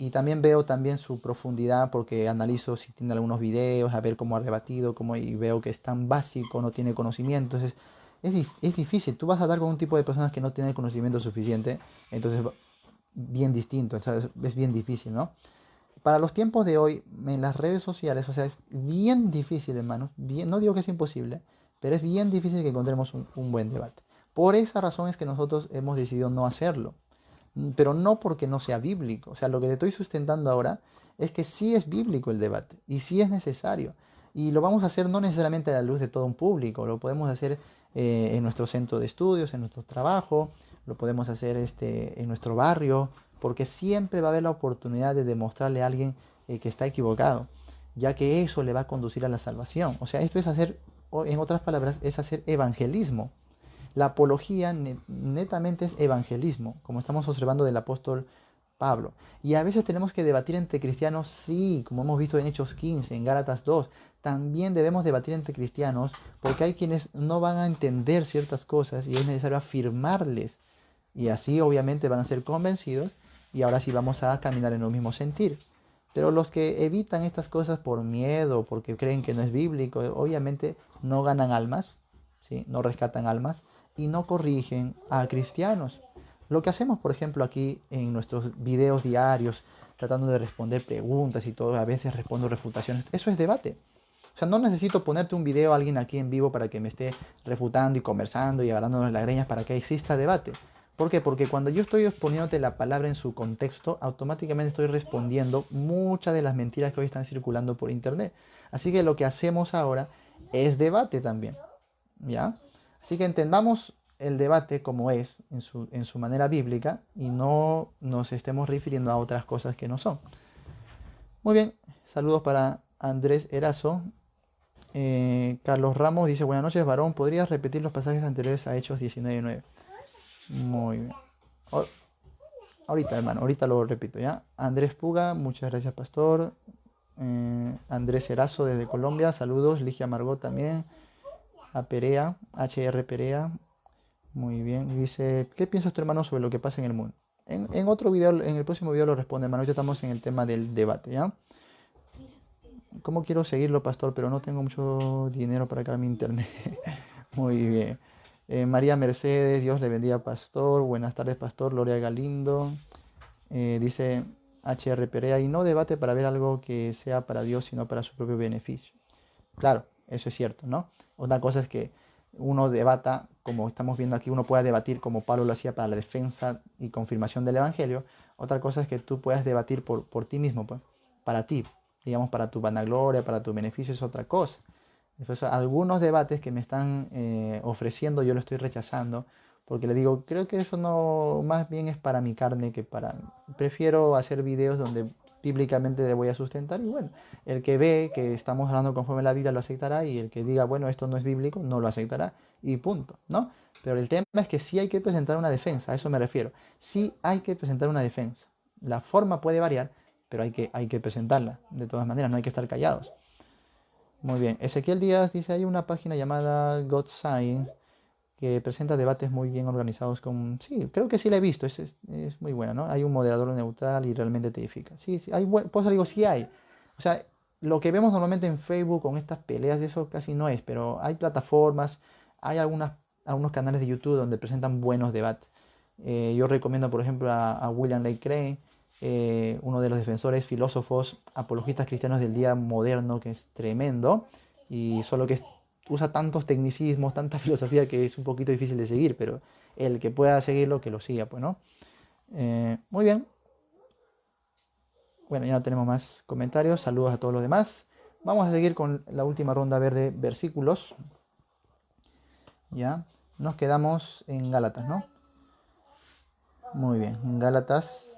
Y también veo también su profundidad, porque analizo si tiene algunos videos, a ver cómo ha rebatido, y veo que es tan básico, no tiene conocimiento, entonces es difícil. Tú vas a dar con un tipo de personas que no tienen conocimiento suficiente, entonces bien distinto, es bien difícil, ¿no? Para los tiempos de hoy, en las redes sociales, o sea, es bien difícil, hermano, bien, no digo que es imposible, pero es bien difícil que encontremos un buen debate. Por esa razón es que nosotros hemos decidido no hacerlo, pero no porque no sea bíblico. O sea, lo que te estoy sustentando ahora es que sí es bíblico el debate y sí es necesario. Y lo vamos a hacer no necesariamente a la luz de todo un público, lo podemos hacer en nuestro centro de estudios, en nuestro trabajo, lo podemos hacer en nuestro barrio, porque siempre va a haber la oportunidad de demostrarle a alguien que está equivocado, ya que eso le va a conducir a la salvación. O sea, esto es hacer, en otras palabras, es hacer evangelismo. La apología netamente es evangelismo, como estamos observando del apóstol Pablo. Y a veces tenemos que debatir entre cristianos, sí, como hemos visto en Hechos 15, en Gálatas 2. También debemos debatir entre cristianos porque hay quienes no van a entender ciertas cosas y es necesario afirmarles. Y así obviamente van a ser convencidos y ahora sí vamos a caminar en el mismo sentir. Pero los que evitan estas cosas por miedo, porque creen que no es bíblico, obviamente no ganan almas, ¿sí? No rescatan almas y no corrigen a cristianos. Lo que hacemos, por ejemplo, aquí en nuestros videos diarios, tratando de responder preguntas y todo, a veces respondo refutaciones, eso es debate. O sea, no necesito ponerte un video a alguien aquí en vivo para que me esté refutando y conversando y agarrándonos las greñas para que exista debate. ¿Por qué? Porque cuando yo estoy exponiéndote la palabra en su contexto, automáticamente estoy respondiendo muchas de las mentiras que hoy están circulando por internet. Así que lo que hacemos ahora es debate también, ¿ya? Así que entendamos el debate como es en su manera bíblica y no nos estemos refiriendo a otras cosas que no son. Muy bien, saludos para Andrés Erazo. Carlos Ramos dice, buenas noches, varón, ¿podrías repetir los pasajes anteriores a Hechos 19:9? Muy bien. O- ahorita, hermano, ahorita lo repito, ¿ya? Andrés Puga, muchas gracias, pastor. Andrés Erazo desde Colombia, saludos. Ligia Margot también. A Perea, HR Perea, muy bien. Y dice, ¿qué piensas tu hermano sobre lo que pasa en el mundo? En otro video, en el próximo video lo responde, hermano. Ya estamos en el tema del debate, ¿ya? ¿Cómo quiero seguirlo, pastor? Pero no tengo mucho dinero para cargar mi internet. Muy bien. María Mercedes, Dios le bendiga, pastor. Buenas tardes, pastor. Gloria Galindo. Dice HR Perea, y no debate para ver algo que sea para Dios, sino para su propio beneficio. Claro, eso es cierto, ¿no? Una cosa es que uno debata, como estamos viendo aquí, uno pueda debatir como Pablo lo hacía para la defensa y confirmación del Evangelio. Otra cosa es que tú puedas debatir por ti mismo, pues, para ti, digamos, para tu vanagloria, para tu beneficio, es otra cosa. Entonces, algunos debates que me están ofreciendo, yo lo estoy rechazando, porque le digo, creo que eso no, más bien es para mi carne que para... Prefiero hacer videos donde bíblicamente le voy a sustentar y bueno, el que ve que estamos hablando conforme a la Biblia lo aceptará y el que diga, bueno, esto no es bíblico, no lo aceptará y punto, ¿no? Pero el tema es que sí hay que presentar una defensa, a eso me refiero. Sí hay que presentar una defensa. La forma puede variar, pero hay que presentarla de todas maneras, no hay que estar callados. Muy bien. Ezequiel Díaz dice, hay una página llamada God Science que presenta debates muy bien organizados con... Sí, creo que sí la he visto, es muy buena, ¿no? Hay un moderador neutral y realmente te edifica. Sí, sí, por eso digo, sí hay. O sea, lo que vemos normalmente en Facebook con estas peleas, eso casi no es, pero hay plataformas, hay algunos canales de YouTube donde presentan buenos debates. Yo recomiendo, por ejemplo, a William Lane Craig, uno de los defensores filósofos apologistas cristianos del día moderno, que es tremendo, y solo que usa tantos tecnicismos, tanta filosofía que es un poquito difícil de seguir, pero el que pueda seguirlo, que lo siga, pues, ¿no? Muy bien. Bueno, ya no tenemos más comentarios. Saludos a todos los demás. Vamos a seguir con la última ronda verde versículos. Ya. Nos quedamos en Gálatas, ¿no? Muy bien. Gálatas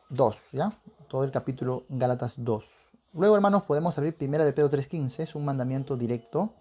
2, ¿ya? Todo el capítulo Gálatas 2. Luego, hermanos, podemos abrir Primera de Pedro 3.15. Es un mandamiento directo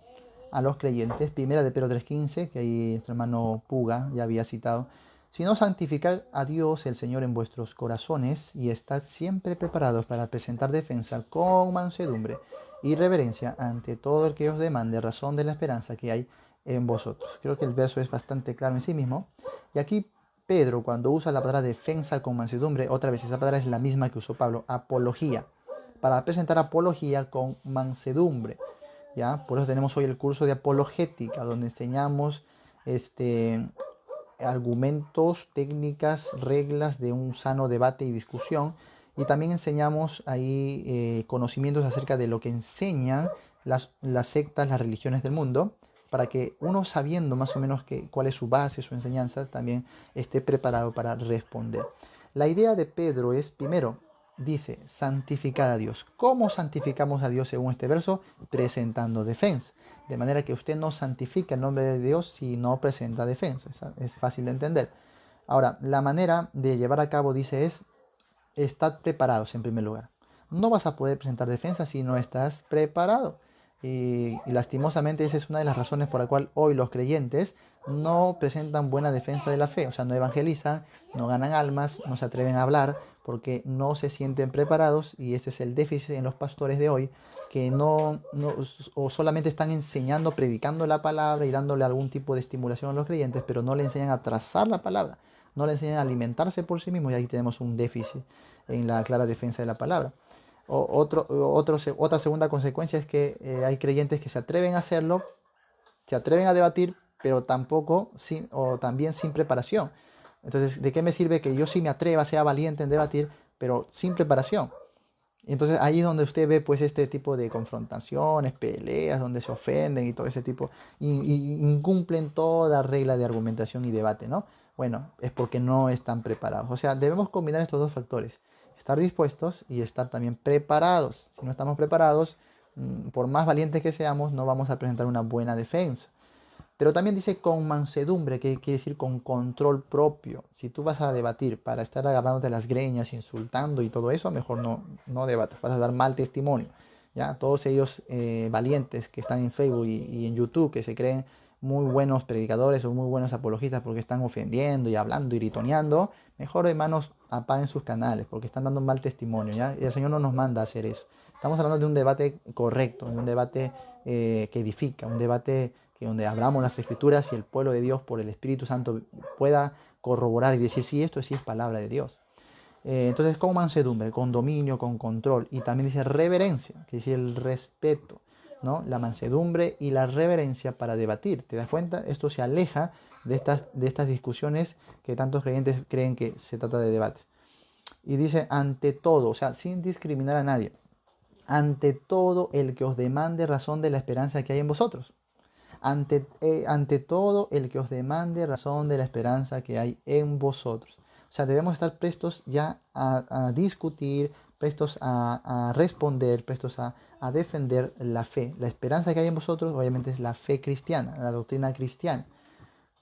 a los creyentes. Primera de Pedro 3.15, que ahí nuestro hermano Puga ya había citado. Sino santificar a Dios el Señor en vuestros corazones y estad siempre preparados para presentar defensa con mansedumbre y reverencia ante todo el que os demande razón de la esperanza que hay en vosotros. Creo que el verso es bastante claro en sí mismo. Y aquí Pedro, cuando usa la palabra defensa con mansedumbre, otra vez esa palabra es la misma que usó Pablo, apología, para presentar apología con mansedumbre. ¿Ya? Por eso tenemos hoy el curso de apologética, donde enseñamos este, argumentos, técnicas, reglas de un sano debate y discusión. Y también enseñamos ahí conocimientos acerca de lo que enseñan las sectas, las religiones del mundo, para que uno sabiendo más o menos cuál es su base, su enseñanza, también esté preparado para responder. La idea de Pedro es, primero, dice, santificar a Dios. ¿Cómo santificamos a Dios según este verso? Presentando defensa. De manera que usted no santifica el nombre de Dios si no presenta defensa. Es fácil de entender. Ahora, la manera de llevar a cabo, dice, es estar preparados en primer lugar. No vas a poder presentar defensa si no estás preparado. Y lastimosamente esa es una de las razones por la cual hoy los creyentes no presentan buena defensa de la fe. O sea, no evangelizan, no ganan almas, no se atreven a hablar porque no se sienten preparados. Y ese es el déficit en los pastores de hoy, que o solamente están enseñando, predicando la palabra y dándole algún tipo de estimulación a los creyentes, pero no le enseñan a trazar la palabra, no le enseñan a alimentarse por sí mismos y ahí tenemos un déficit en la clara defensa de la palabra. Otra segunda consecuencia es que hay creyentes que se atreven a hacerlo, se atreven a debatir, pero tampoco o también sin preparación. Entonces, ¿de qué me sirve que yo sí me atreva, sea valiente en debatir, pero sin preparación? Entonces ahí es donde usted ve pues este tipo de confrontaciones, peleas, donde se ofenden y todo ese tipo, y incumplen toda regla de argumentación y debate, ¿no? Bueno, es porque no están preparados. O sea, debemos combinar estos dos factores, estar dispuestos y estar también preparados. Si no estamos preparados, por más valientes que seamos, no vamos a presentar una buena defensa. Pero también dice con mansedumbre, que quiere decir con control propio. Si tú vas a debatir para estar agarrándote las greñas, insultando y todo eso, mejor no debatas, vas a dar mal testimonio. ¿Ya? Todos ellos valientes que están en Facebook y en YouTube, que se creen muy buenos predicadores o muy buenos apologistas porque están ofendiendo y hablando y gritoneando, mejor hermanos apaguen sus canales porque están dando mal testimonio, ¿ya? Y el Señor no nos manda a hacer eso. Estamos hablando de un debate correcto, de un debate que edifica, un debate que donde abramos las escrituras y el pueblo de Dios por el Espíritu Santo pueda corroborar y decir si esto sí es palabra de Dios. Entonces, con mansedumbre, con dominio, con control. Y también dice reverencia, que dice el respeto, ¿no? La mansedumbre y la reverencia para debatir. ¿Te das cuenta? Esto se aleja de estas discusiones que tantos creyentes creen que se trata de debates. Y dice, ante todo, o sea, sin discriminar a nadie, ante todo el que os demande razón de la esperanza que hay en vosotros. Ante todo el que os demande razón de la esperanza que hay en vosotros. O sea, debemos estar prestos ya a discutir, prestos a responder, prestos a defender la fe. La esperanza que hay en vosotros obviamente es la fe cristiana, la doctrina cristiana.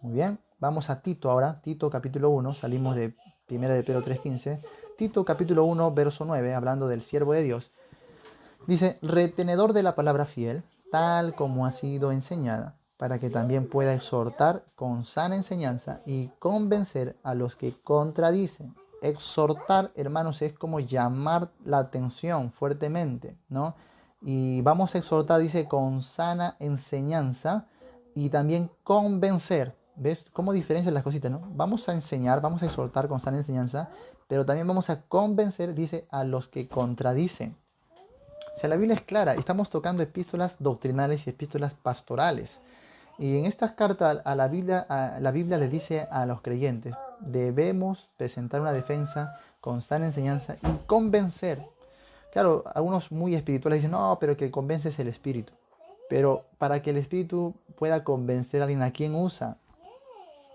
Muy bien, vamos a Tito ahora, Tito capítulo 1, salimos de 1 de Pedro 3:15. Tito capítulo 1, verso 9, hablando del siervo de Dios. Dice, retenedor de la palabra fiel, tal como ha sido enseñada, para que también pueda exhortar con sana enseñanza y convencer a los que contradicen. Exhortar, hermanos, es como llamar la atención fuertemente, ¿no? Y vamos a exhortar, dice, con sana enseñanza y también convencer. ¿Ves cómo diferencian las cositas, no? Vamos a enseñar, vamos a exhortar con sana enseñanza, pero también vamos a convencer, dice, a los que contradicen. O sea, la Biblia es clara, estamos tocando epístolas doctrinales y epístolas pastorales. Y en estas cartas la Biblia le dice a los creyentes, debemos presentar una defensa con sana enseñanza y convencer. Claro, algunos muy espirituales dicen, no, pero que convence es el Espíritu. Pero para que el Espíritu pueda convencer a alguien, ¿a quién usa?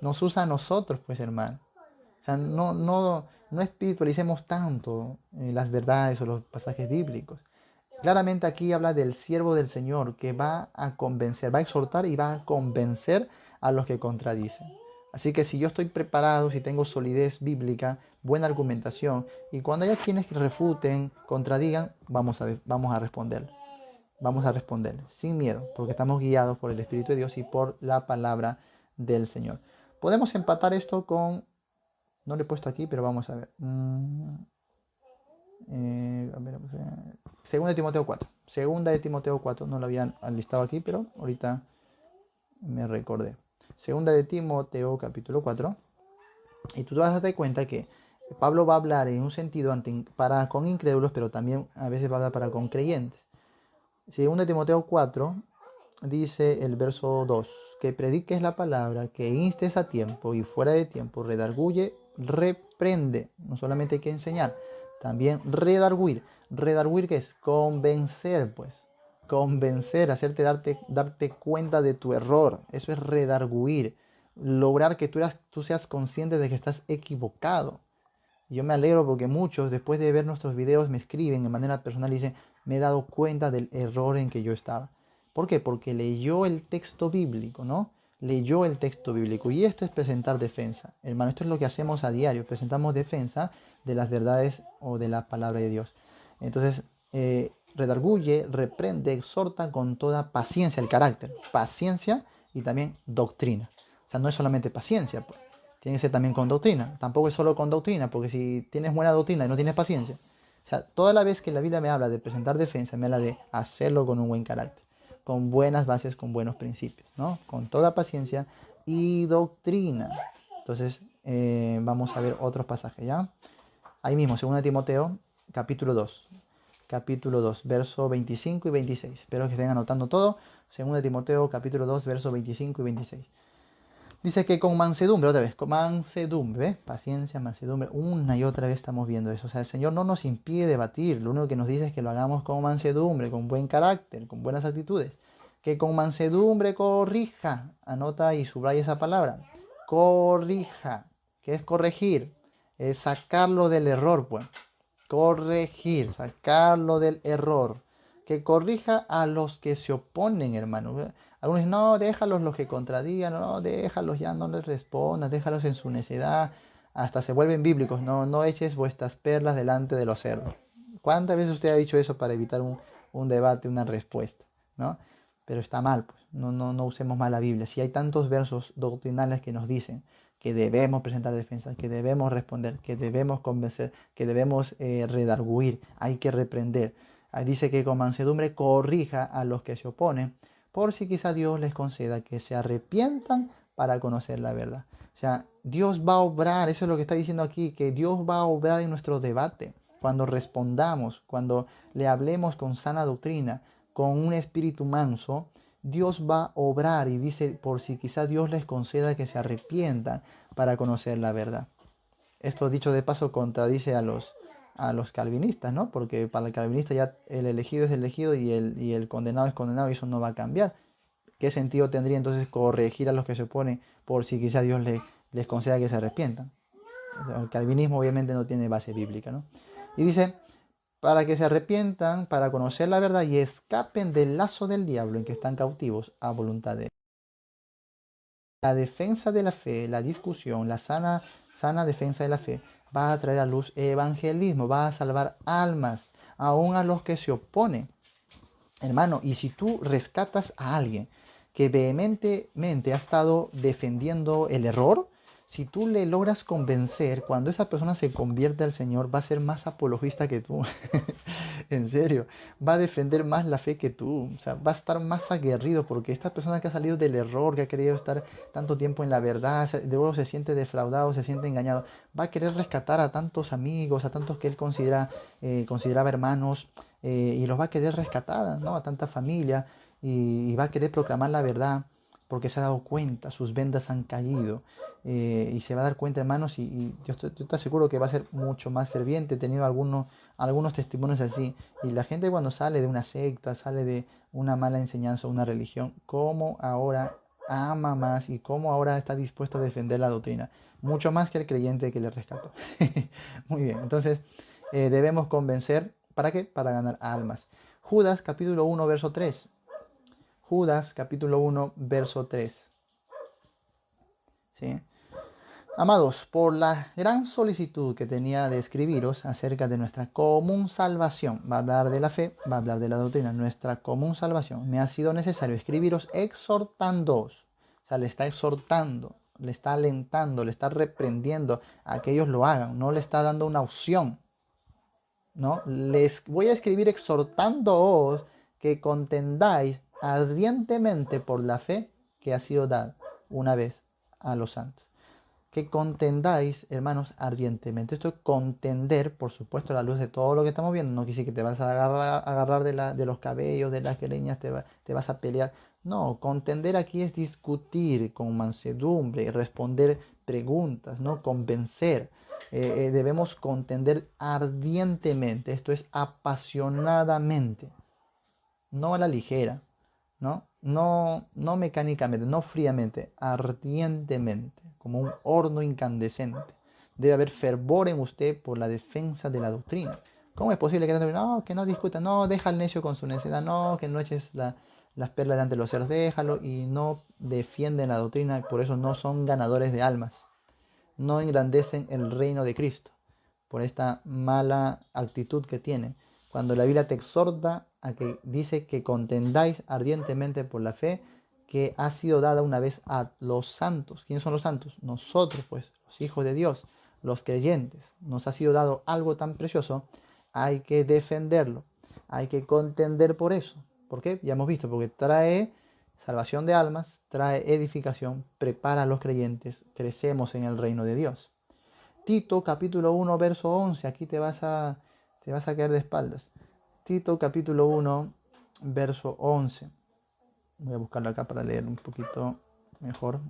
Nos usa a nosotros, pues hermano. O sea, no espiritualicemos tanto las verdades o los pasajes bíblicos. Claramente aquí habla del siervo del Señor que va a convencer, va a exhortar y va a convencer a los que contradicen. Así que si yo estoy preparado, si tengo solidez bíblica, buena argumentación, y cuando haya quienes que refuten, contradigan, vamos a responder. Vamos a responder sin miedo, porque estamos guiados por el Espíritu de Dios y por la palabra del Señor. Podemos empatar esto con, no lo he puesto aquí, pero vamos a ver. Segunda de Timoteo 4. Segunda de Timoteo 4. No lo habían listado aquí, pero ahorita me recordé. Segunda de Timoteo capítulo 4. Y tú te vas a dar cuenta que Pablo va a hablar en un sentido para con incrédulos, pero también a veces va a hablar para con creyentes. Segunda de Timoteo 4 dice el verso 2. Que prediques la palabra, que instes a tiempo y fuera de tiempo, redarguye, reprende. No solamente hay que enseñar, también redarguir. Redarguir, ¿qué es? Convencer, pues. Convencer, hacerte darte cuenta de tu error. Eso es redarguir. Lograr que tú seas consciente de que estás equivocado. Yo me alegro porque muchos, después de ver nuestros videos, me escriben de manera personal y dicen, me he dado cuenta del error en que yo estaba. ¿Por qué? Porque leyó el texto bíblico, ¿no? Leyó el texto bíblico. Y esto es presentar defensa. Hermano, esto es lo que hacemos a diario. Presentamos defensa de las verdades o de la palabra de Dios. Entonces, redarguye, reprende, exhorta con toda paciencia el carácter. Paciencia y también doctrina. O sea, no es solamente paciencia, pues. Tiene que ser también con doctrina. Tampoco es solo con doctrina, porque si tienes buena doctrina y no tienes paciencia. O sea, toda la vez que la Biblia me habla de presentar defensa, me habla de hacerlo con un buen carácter, con buenas bases, con buenos principios, ¿no? Con toda paciencia y doctrina. Entonces, vamos a ver otros pasajes, ¿ya? Ahí mismo, 2 Timoteo, capítulo 2. Capítulo 2, verso 25 y 26. Espero que estén anotando todo. 2 Timoteo, capítulo 2, verso 25 y 26. Dice que con mansedumbre, otra vez, con mansedumbre, paciencia, mansedumbre, una y otra vez estamos viendo eso. O sea, el Señor no nos impide debatir, lo único que nos dice es que lo hagamos con mansedumbre, con buen carácter, con buenas actitudes. Que con mansedumbre corrija, anota y subraya esa palabra, corrija, que es corregir, es sacarlo del error, pues. Corregir, sacarlo del error. Que corrija a los que se oponen, hermano. Algunos dicen, no, déjalos los que contradigan, no, déjalos ya, no les respondas, déjalos en su necedad, hasta se vuelven bíblicos, no eches vuestras perlas delante de los cerdos. ¿Cuántas veces usted ha dicho eso para evitar un debate, una respuesta? ¿No? Pero está mal, pues. no usemos mal la Biblia. Si hay tantos versos doctrinales que nos dicen que debemos presentar defensa, que debemos responder, que debemos convencer, que debemos redarguir, hay que reprender. Ahí dice que con mansedumbre corrija a los que se oponen, por si quizá Dios les conceda que se arrepientan para conocer la verdad. O sea, Dios va a obrar, eso es lo que está diciendo aquí, que Dios va a obrar en nuestro debate, cuando respondamos, cuando le hablemos con sana doctrina, con un espíritu manso. Dios va a obrar y dice, por si quizá Dios les conceda que se arrepientan para conocer la verdad. Esto dicho de paso contradice a los calvinistas, ¿no? Porque para el calvinista ya el elegido es elegido y el condenado es condenado y eso no va a cambiar. ¿Qué sentido tendría entonces corregir a los que se oponen por si quizá Dios les conceda que se arrepientan? O sea, el calvinismo obviamente no tiene base bíblica, ¿no? Y dice, para que se arrepientan, para conocer la verdad y escapen del lazo del diablo en que están cautivos a voluntad de él. La defensa de la fe, la discusión, la sana defensa de la fe va a traer a luz evangelismo, va a salvar almas, aún a los que se oponen. Hermano, y si tú rescatas a alguien que vehementemente ha estado defendiendo el error, si tú le logras convencer, cuando esa persona se convierte al Señor, va a ser más apologista que tú. En serio, va a defender más la fe que tú. O sea, va a estar más aguerrido porque esta persona que ha salido del error, que ha querido estar tanto tiempo en la verdad, de luego se siente defraudado, se siente engañado, va a querer rescatar a tantos amigos, a tantos que él consideraba hermanos, y los va a querer rescatar, ¿no? A tanta familia, y va a querer proclamar la verdad porque se ha dado cuenta, sus vendas han caído, y se va a dar cuenta, hermanos, y yo estoy seguro que va a ser mucho más ferviente. He tenido algunos testimonios así, y la gente cuando sale de una secta, sale de una mala enseñanza, una religión, cómo ahora ama más y cómo ahora está dispuesto a defender la doctrina, mucho más que el creyente que le rescató. Muy bien, entonces debemos convencer, ¿para qué? Para ganar almas. Judas capítulo 1, verso 3. Judas capítulo 1, verso 3. ¿Sí? Amados, por la gran solicitud que tenía de escribiros acerca de nuestra común salvación, va a hablar de la fe, va a hablar de la doctrina, nuestra común salvación, me ha sido necesario escribiros exhortándoos. O sea, le está exhortando, le está alentando, le está reprendiendo a que ellos lo hagan, no le está dando una opción, ¿no? Les voy a escribir exhortándoos que contendáis ardientemente por la fe que ha sido dada una vez a los santos. Que contendáis, hermanos, ardientemente. Esto es contender, por supuesto, a la luz de todo lo que estamos viendo. No quiere decir que te vas a agarrar de los cabellos, de las greñas, te vas a pelear. No, contender aquí es discutir con mansedumbre, responder preguntas, ¿no? Convencer. Debemos contender ardientemente, esto es apasionadamente, no a la ligera, ¿no? No mecánicamente, no fríamente, ardientemente, como un horno incandescente. Debe haber fervor en usted por la defensa de la doctrina. ¿Cómo es posible que no discuta, no, deja al necio con su necedad, no, que no eches las perlas delante de los cerdos, déjalo, y no defienden la doctrina, por eso no son ganadores de almas, no engrandecen el reino de Cristo, por esta mala actitud que tienen. Cuando la Biblia te exhorta a que dice que contendáis ardientemente por la fe que ha sido dada una vez a los santos. ¿Quiénes son los santos? Nosotros, pues, los hijos de Dios, los creyentes. Nos ha sido dado algo tan precioso, hay que defenderlo, hay que contender por eso. ¿Por qué? Ya hemos visto, porque trae salvación de almas, trae edificación, prepara a los creyentes, crecemos en el reino de Dios. Tito capítulo 1, verso 11, aquí te vas a caer de espaldas. Tito capítulo 1, verso 11. Voy a buscarlo acá para leer un poquito mejor.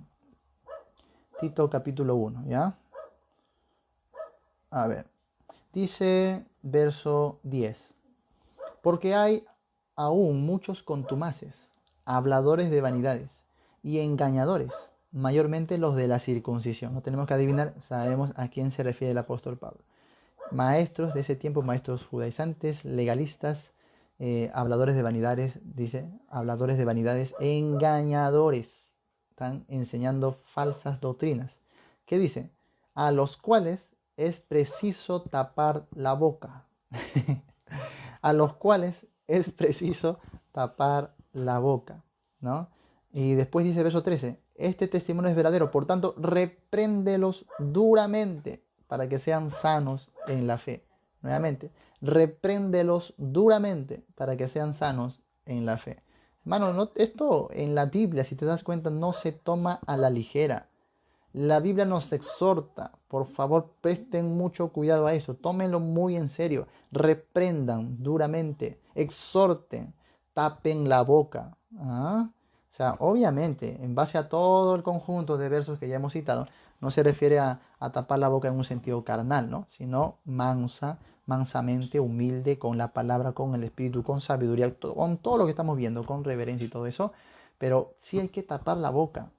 Tito capítulo 1, ¿ya? A ver, dice verso 10. Porque hay aún muchos contumaces, habladores de vanidades y engañadores, mayormente los de la circuncisión. No tenemos que adivinar, sabemos a quién se refiere el apóstol Pablo. Maestros de ese tiempo, maestros judaizantes, legalistas, habladores de vanidades, dice, habladores de vanidades, engañadores, están enseñando falsas doctrinas. ¿Qué dice? A los cuales es preciso tapar la boca. A los cuales es preciso tapar la boca, ¿no? Y después dice verso 13, este testimonio es verdadero, por tanto, repréndelos duramente para que sean sanos en la fe. Nuevamente, repréndelos duramente para que sean sanos en la fe. Hermano, esto en la Biblia, si te das cuenta, no se toma a la ligera. La Biblia nos exhorta, por favor, presten mucho cuidado a eso, tómenlo muy en serio, reprendan duramente, exhorten, tapen la boca. ¿Ah? O sea, obviamente, en base a todo el conjunto de versos que ya hemos citado, no se refiere a tapar la boca en un sentido carnal, ¿no? Sino mansamente, humilde, con la palabra, con el espíritu, con sabiduría, con todo lo que estamos viendo, con reverencia y todo eso. Pero sí hay que tapar la boca,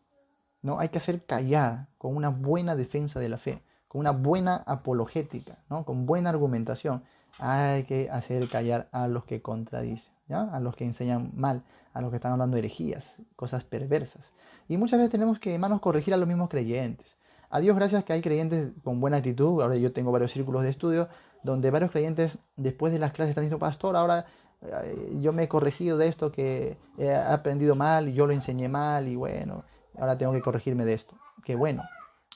¿no? Hay que hacer callar con una buena defensa de la fe, con una buena apologética, ¿no? Con buena argumentación. Hay que hacer callar a los que contradicen, ¿ya? A los que enseñan mal, a los que están hablando de herejías, cosas perversas. Y muchas veces tenemos que, hermanos, corregir a los mismos creyentes. A Dios gracias que hay creyentes con buena actitud. Ahora yo tengo varios círculos de estudio donde varios creyentes después de las clases están diciendo, pastor, ahora yo me he corregido de esto que he aprendido mal y yo lo enseñé mal y bueno, ahora tengo que corregirme de esto. Que bueno,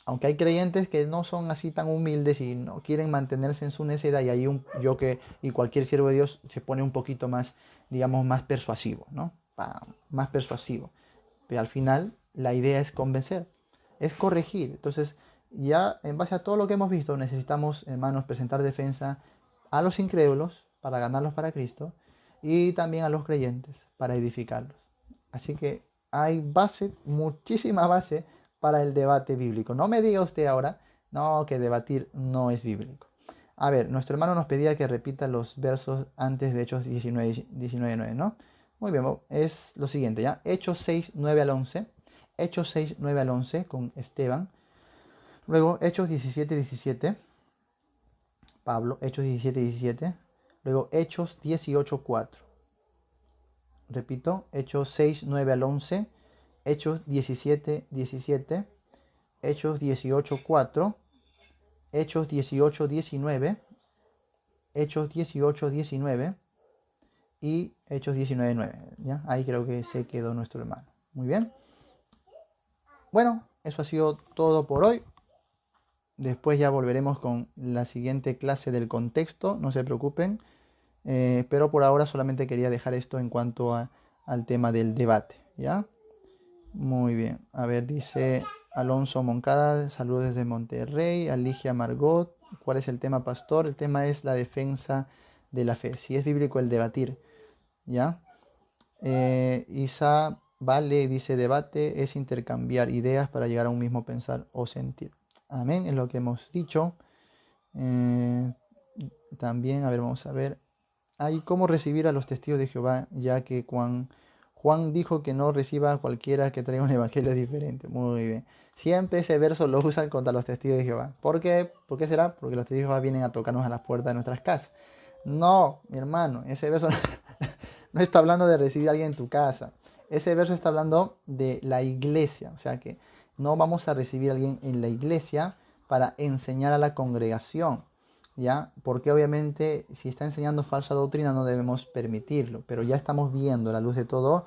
aunque hay creyentes que no son así tan humildes y no quieren mantenerse en su necedad, y ahí yo que y cualquier siervo de Dios se pone un poquito más, digamos, más persuasivo, ¿no? Más persuasivo. Pero al final la idea es convencer, es corregir. Entonces, ya en base a todo lo que hemos visto, necesitamos, hermanos, presentar defensa a los incrédulos para ganarlos para Cristo y también a los creyentes para edificarlos. Así que hay base, muchísima base para el debate bíblico. No me diga usted ahora, no, que debatir no es bíblico. A ver, nuestro hermano nos pedía que repita los versos antes de Hechos 19:9, ¿no? Muy bien, es lo siguiente, ¿ya? Hechos 6, 9 al 11. Hechos 6, 9 al 11 con Esteban. Luego Hechos 17, 17. Pablo, Hechos 17, 17. Luego Hechos 18, 4. Repito, Hechos 6, 9 al 11. Hechos 17, 17. Hechos 18, 4. Hechos 18, 19. Hechos 18, 19. Y Hechos 19, 9. ¿Ya? Ahí creo que se quedó nuestro hermano. Muy bien. Bueno, eso ha sido todo por hoy. Después ya volveremos con la siguiente clase del contexto, no se preocupen. Pero por ahora solamente quería dejar esto en cuanto al tema del debate, ¿ya? Muy bien. A ver, dice Alonso Moncada, saludos desde Monterrey. Aligia Margot, ¿cuál es el tema, pastor? El tema es la defensa de la fe. Si es bíblico el debatir, ¿ya? Isa Vale dice, debate es intercambiar ideas para llegar a un mismo pensar o sentir. Amén, es lo que hemos dicho. También, a ver, vamos a ver. Hay cómo recibir a los testigos de Jehová, ya que Juan dijo que no reciba a cualquiera que traiga un evangelio diferente. Muy bien. Siempre ese verso lo usan contra los testigos de Jehová. ¿Por qué? ¿Por qué será? Porque los testigos de Jehová vienen a tocarnos a las puertas de nuestras casas. No, mi hermano, ese verso no está hablando de recibir a alguien en tu casa. Ese verso está hablando de la iglesia. O sea que no vamos a recibir a alguien en la iglesia para enseñar a la congregación, ¿ya? Porque obviamente si está enseñando falsa doctrina no debemos permitirlo, pero ya estamos viendo a la luz de todo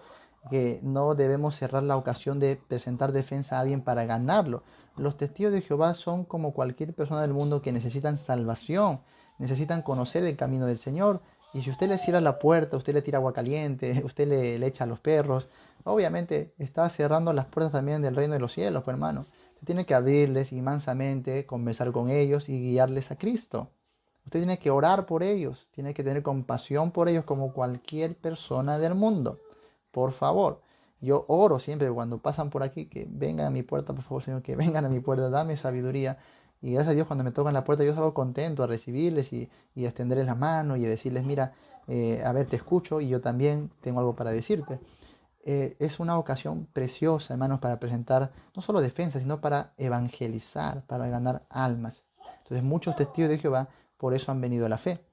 que no debemos cerrar la ocasión de presentar defensa a alguien para ganarlo. Los testigos de Jehová son como cualquier persona del mundo que necesitan salvación, necesitan conocer el camino del Señor, y si usted le cierra la puerta, usted le tira agua caliente, usted le echa a los perros, obviamente está cerrando las puertas también del reino de los cielos, pues, hermano. Usted tiene que abrirles y mansamente conversar con ellos y guiarles a Cristo. Usted tiene que orar por ellos, tiene que tener compasión por ellos como cualquier persona del mundo. Por favor, yo oro siempre cuando pasan por aquí, que vengan a mi puerta, por favor, Señor, que vengan a mi puerta, dame sabiduría. Y gracias a Dios cuando me tocan la puerta yo salgo contento a recibirles y a extenderles la mano y a decirles, mira, a ver, te escucho y yo también tengo algo para decirte. Es una ocasión preciosa, hermanos, para presentar no solo defensa, sino para evangelizar, para ganar almas. Entonces muchos testigos de Jehová por eso han venido a la fe.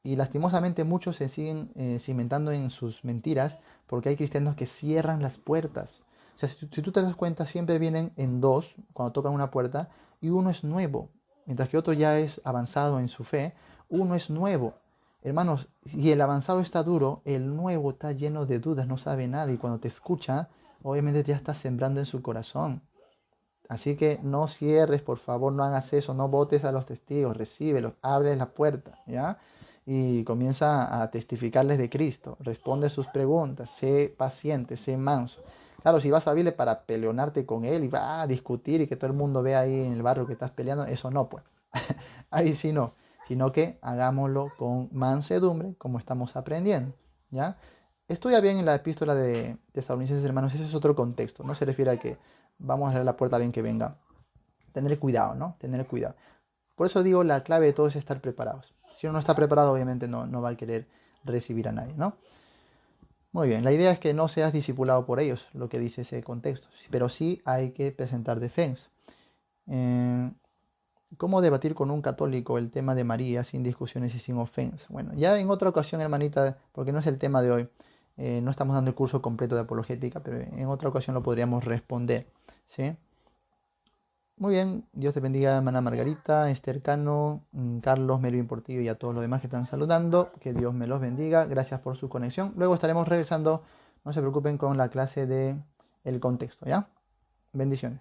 Y lastimosamente muchos se siguen cimentando en sus mentiras porque hay cristianos que cierran las puertas. O sea, si tú te das cuenta, siempre vienen en dos cuando tocan una puerta y uno es nuevo, mientras que otro ya es avanzado en su fe, uno es nuevo. Hermanos, si el avanzado está duro, el nuevo está lleno de dudas, no sabe nada y cuando te escucha, obviamente ya estás sembrando en su corazón. Así que no cierres, por favor, no hagas eso, no votes a los testigos, recíbelos, abre la puerta, ¿ya? Y comienza a testificarles de Cristo, responde sus preguntas, sé paciente, sé manso. Claro, si vas a Biblia para peleonarte con él y va a discutir y que todo el mundo vea ahí en el barrio que estás peleando, eso no, pues. Ahí sí no, sino que hagámoslo con mansedumbre, como estamos aprendiendo, ¿ya? Estudia bien en la epístola de Tesalonicenses, hermanos, ese es otro contexto, no se refiere a que vamos a abrir la puerta a alguien que venga. Tener cuidado, ¿no? Tener cuidado. Por eso digo, la clave de todo es estar preparados. Si uno no está preparado, obviamente no va a querer recibir a nadie, ¿no? Muy bien, la idea es que no seas discipulado por ellos, lo que dice ese contexto, pero sí hay que presentar defensa. Eh, ¿Cómo debatir con un católico el tema de María sin discusiones y sin ofensa? Bueno, ya en otra ocasión, hermanita, porque no es el tema de hoy, no estamos dando el curso completo de apologética, pero en otra ocasión lo podríamos responder, ¿sí? Muy bien, Dios te bendiga, hermana Margarita, Esther Cano, Carlos, Melvin Portillo y a todos los demás que están saludando. Que Dios me los bendiga. Gracias por su conexión. Luego estaremos regresando, no se preocupen con la clase de el contexto, ¿ya? Bendiciones.